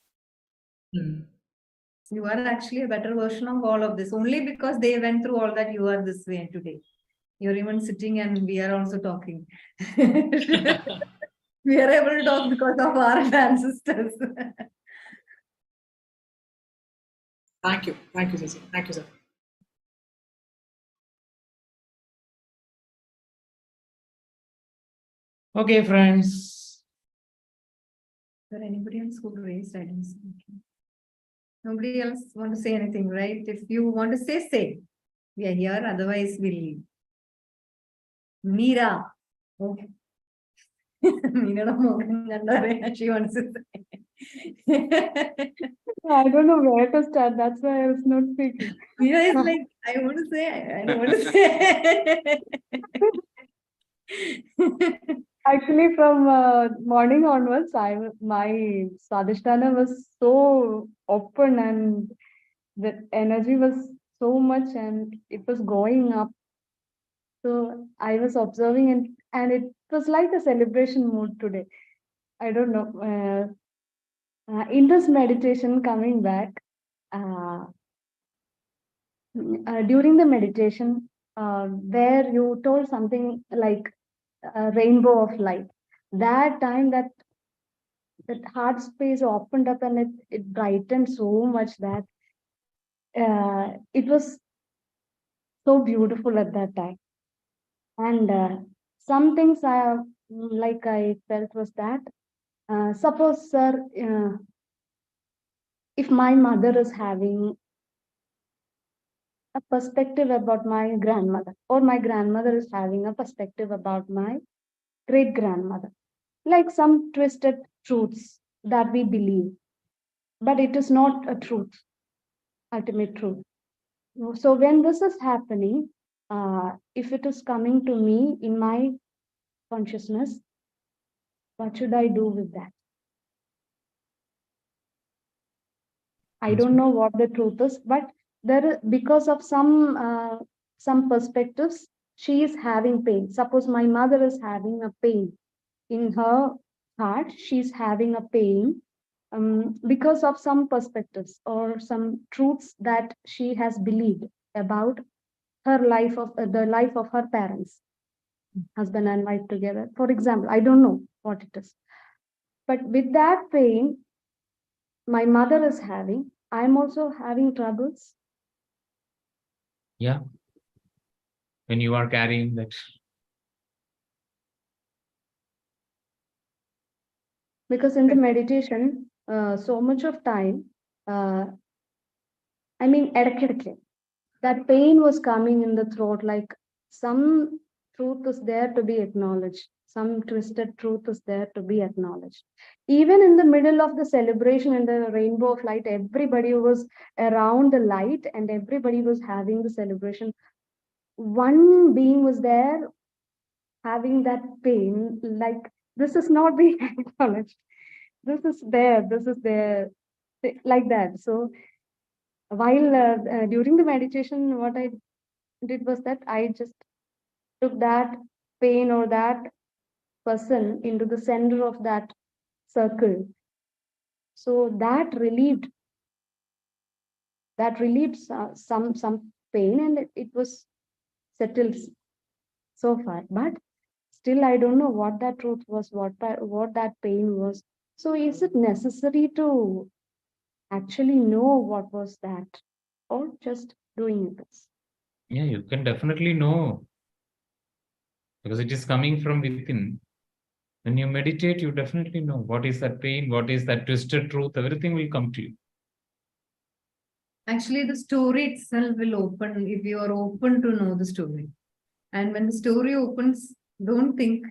You are actually a better version of all of this. Only because they went through all that, you are this way today. You're even sitting and we are also talking. We are able to talk because of our ancestors. Thank you. Thank you, Ceci. Thank you, sir. Okay, friends. Is there anybody else who raised? I didn't see. Nobody else want to say anything, right? If you want to say, say. We are here, otherwise we'll leave. Meera. Okay. Meera, she wants to say. I don't know where to start. That's why I was not speaking. Meera is like, I want to say, I don't want to say. Actually, from morning onwards, my Swadhisthana was so open and the energy was so much and it was going up. So I was observing and it was like a celebration mood today. I don't know. In this meditation, coming back, during the meditation, where you told something like a rainbow of light, that time that heart space opened up and it brightened so much that it was so beautiful at that time. And some things I felt was that suppose, sir, if my mother is having a perspective about my grandmother, or my grandmother is having a perspective about my great grandmother, like some twisted truths that we believe, but it is not a truth, ultimate truth. So when this is happening, if it is coming to me in my consciousness, what should I do with that? I don't know what the truth is, but there is, because of some perspectives, she is having pain. Suppose my mother is having a pain in her heart, she's having a pain because of some perspectives or some truths that she has believed about her life of the life of her parents, husband and wife together. For example, I don't know what it is, but with that pain my mother is having, I'm also having troubles. Yeah. When you are carrying that. Because in the meditation, so much of time, I mean, that pain was coming in the throat, like some truth is there to be acknowledged. Some twisted truth is there to be acknowledged. Even in the middle of the celebration in the rainbow of light, everybody was around the light and everybody was having the celebration. One being was there having that pain, like this is not being acknowledged. This is there, this is there. like that. So while during the meditation, what I did was that I just took that pain or that person into the center of that circle. So that relieved some pain, and it was settled so far. But still, I don't know what that truth was, what that pain was. So is it necessary to actually know what was that, or just doing this? Yeah, you can definitely know, because it is coming from within. When you meditate, you definitely know what is that pain, what is that twisted truth, everything will come to you. Actually, the story itself will open if you are open to know the story. And when the story opens, don't think,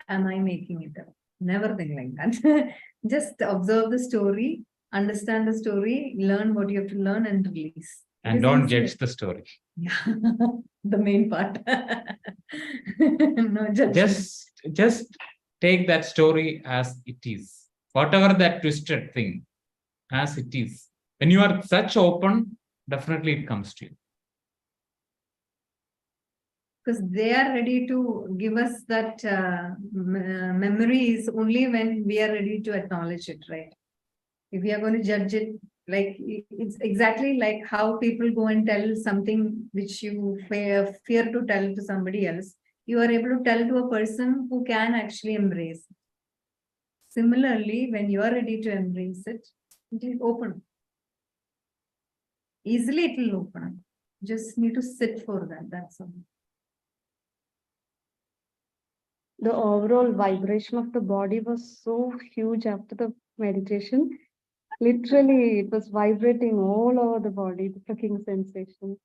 am I making it up? Never think like that. Just observe the story, understand the story, learn what you have to learn, and release. And don't judge the story. Yeah, the main part. No judgment. Just take that story as it is. Whatever that twisted thing, as it is. When you are such open, definitely it comes to you. Because they are ready to give us that memories only when we are ready to acknowledge it, right? If we are going to judge it, like it's exactly like how people go and tell something which you fear to tell to somebody else. You are able to tell to a person who can actually embrace it. Similarly, when you are ready to embrace it, it will open. Easily it will open. Just need to sit for that. That's all. The overall vibration of the body was so huge after the meditation. Literally, it was vibrating all over the body, the clicking sensation.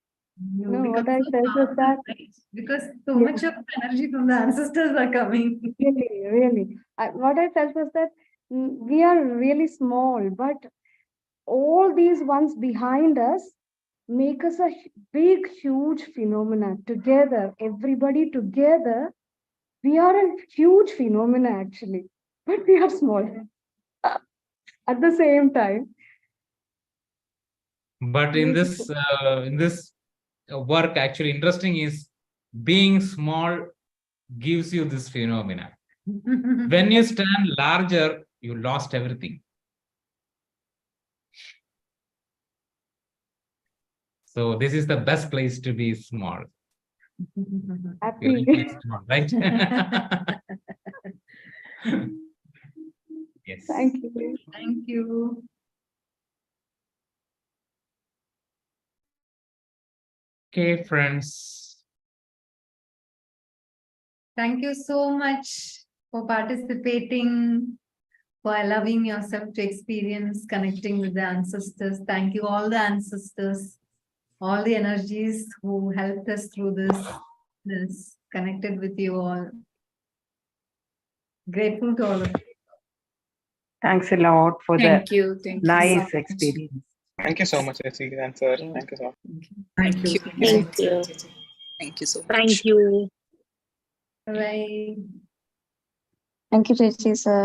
You No, what become I so felt was powerful, that right? Because so much of energy from the ancestors are coming. really, what I felt was that we are really small, but all these ones behind us make us a big, huge phenomena together. Everybody together, we are a huge phenomena actually, but we are small at the same time. But in this work, actually interesting is being small gives you this phenomena. When you stand larger, you lost everything. So this is the best place to be small. Happy. You will be small, right? Yes. Thank you. Thank you. Okay, friends. Thank you so much for participating, for allowing yourself to experience connecting with the ancestors. Thank you, all the ancestors, all the energies who helped us through this connected with you all. Grateful to all of you. Thanks a lot for Thank you. Thank you so nice much. experience. Thank you so much, Jesse and sir. Thank you so much. Thank you. Thank you. Thank you so much. Thank you. Bye. Thank you, Jesse sir.